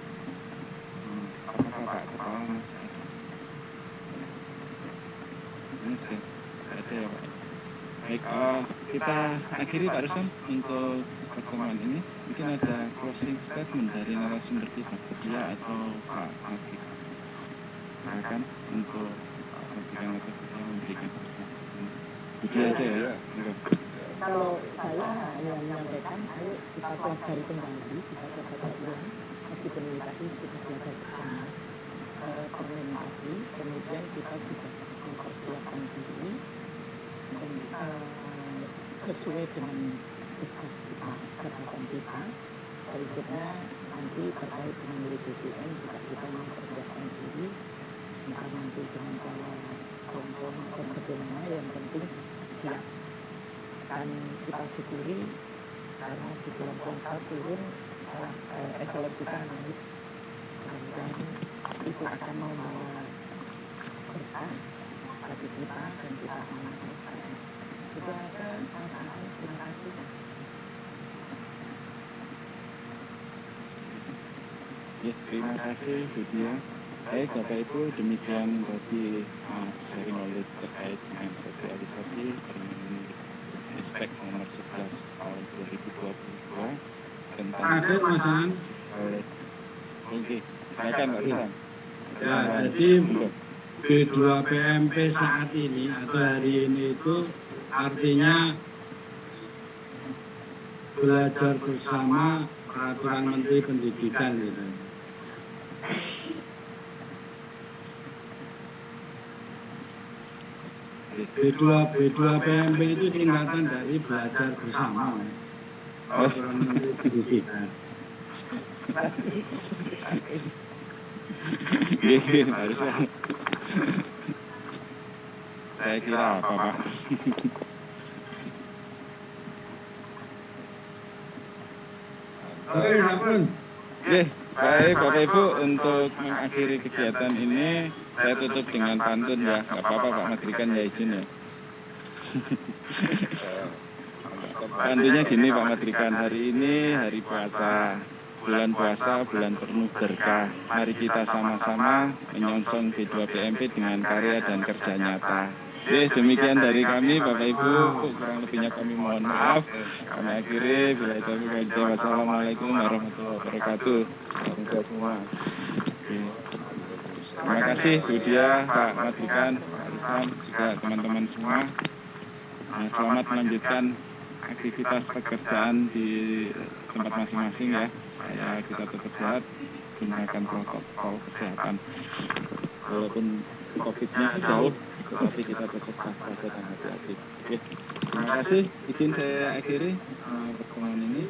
Apakah Pak Kepala masih ada? Ini sudah ada ya Pak. Baik, kita akhiri Pak Rustam untuk pertemuan ini. Mungkin ada closing statement dari narasumber kita, Budia atau Pak Matrika. Silakan untuk Pak Matrika atau Budia memberikan closing statement. Budia aja ya. Kalau saya hanya menyampaikan, ayo kita pelajari kembali, kita baca ulang, meskipun ini tadi sudah belajar bersama permen tadi, kemudian kita sudah mempersiapkan diri dan sesuai dengan tugas kita, jabatan kita. Berikutnya nanti terkait dengan BPM juga kita mempersiapkan diri, entah nanti dengan cara kelompok atau bagaimana, yang penting siap. Dan kita syukuri karena di bulan puasa turun eselon kita naik, dan itu akan membawa berkah bagi kita dan kita amalkan. Itu aja Mas Ahmad, terima kasih. Ya, terima kasih Budia. Baik Bapak Ibu, demikian tadi sharing knowledge terkait dengan sosialisasi dengan Hashtag nomor 11 tahun 2022 tentang Oke, silakan Pak Rustam. Ya, jadi B2PMP saat ini atau hari ini itu artinya belajar bersama peraturan Menteri Pendidikan gitu. B2PMP itu singkatan dari belajar bersama peraturan Menteri Pendidikan. Saya kira apa Pak? Oke, Sapun. Baik Bapak Ibu, untuk mengakhiri kegiatan ini saya tutup dengan pantun ya. Nggak apa-apa Pak Matrikan ya, izin ya. Pantunnya gini Pak Matrikan, hari ini hari puasa, bulan puasa, bulan penuh berkah. Mari kita sama-sama menyongsong B2PMP dengan karya dan kerja nyata. Demikian dari kami Bapak Ibu, kurang lebihnya kami mohon maaf. Kami akhiri, bila itu wassalamualaikum warahmatullahi wabarakatuh. Semua. Terima kasih Budia, Pak Matrikan, Pak Rustam, juga teman-teman semua. Selamat melanjutkan aktivitas pekerjaan di tempat masing-masing ya. Kita tetap sehat, gunakan protokol kesehatan. Walaupun COVID-nya jauh, tetapi kita tetap waspada dan hati-hati. Terima kasih, izin saya akhiri pertemuan ini.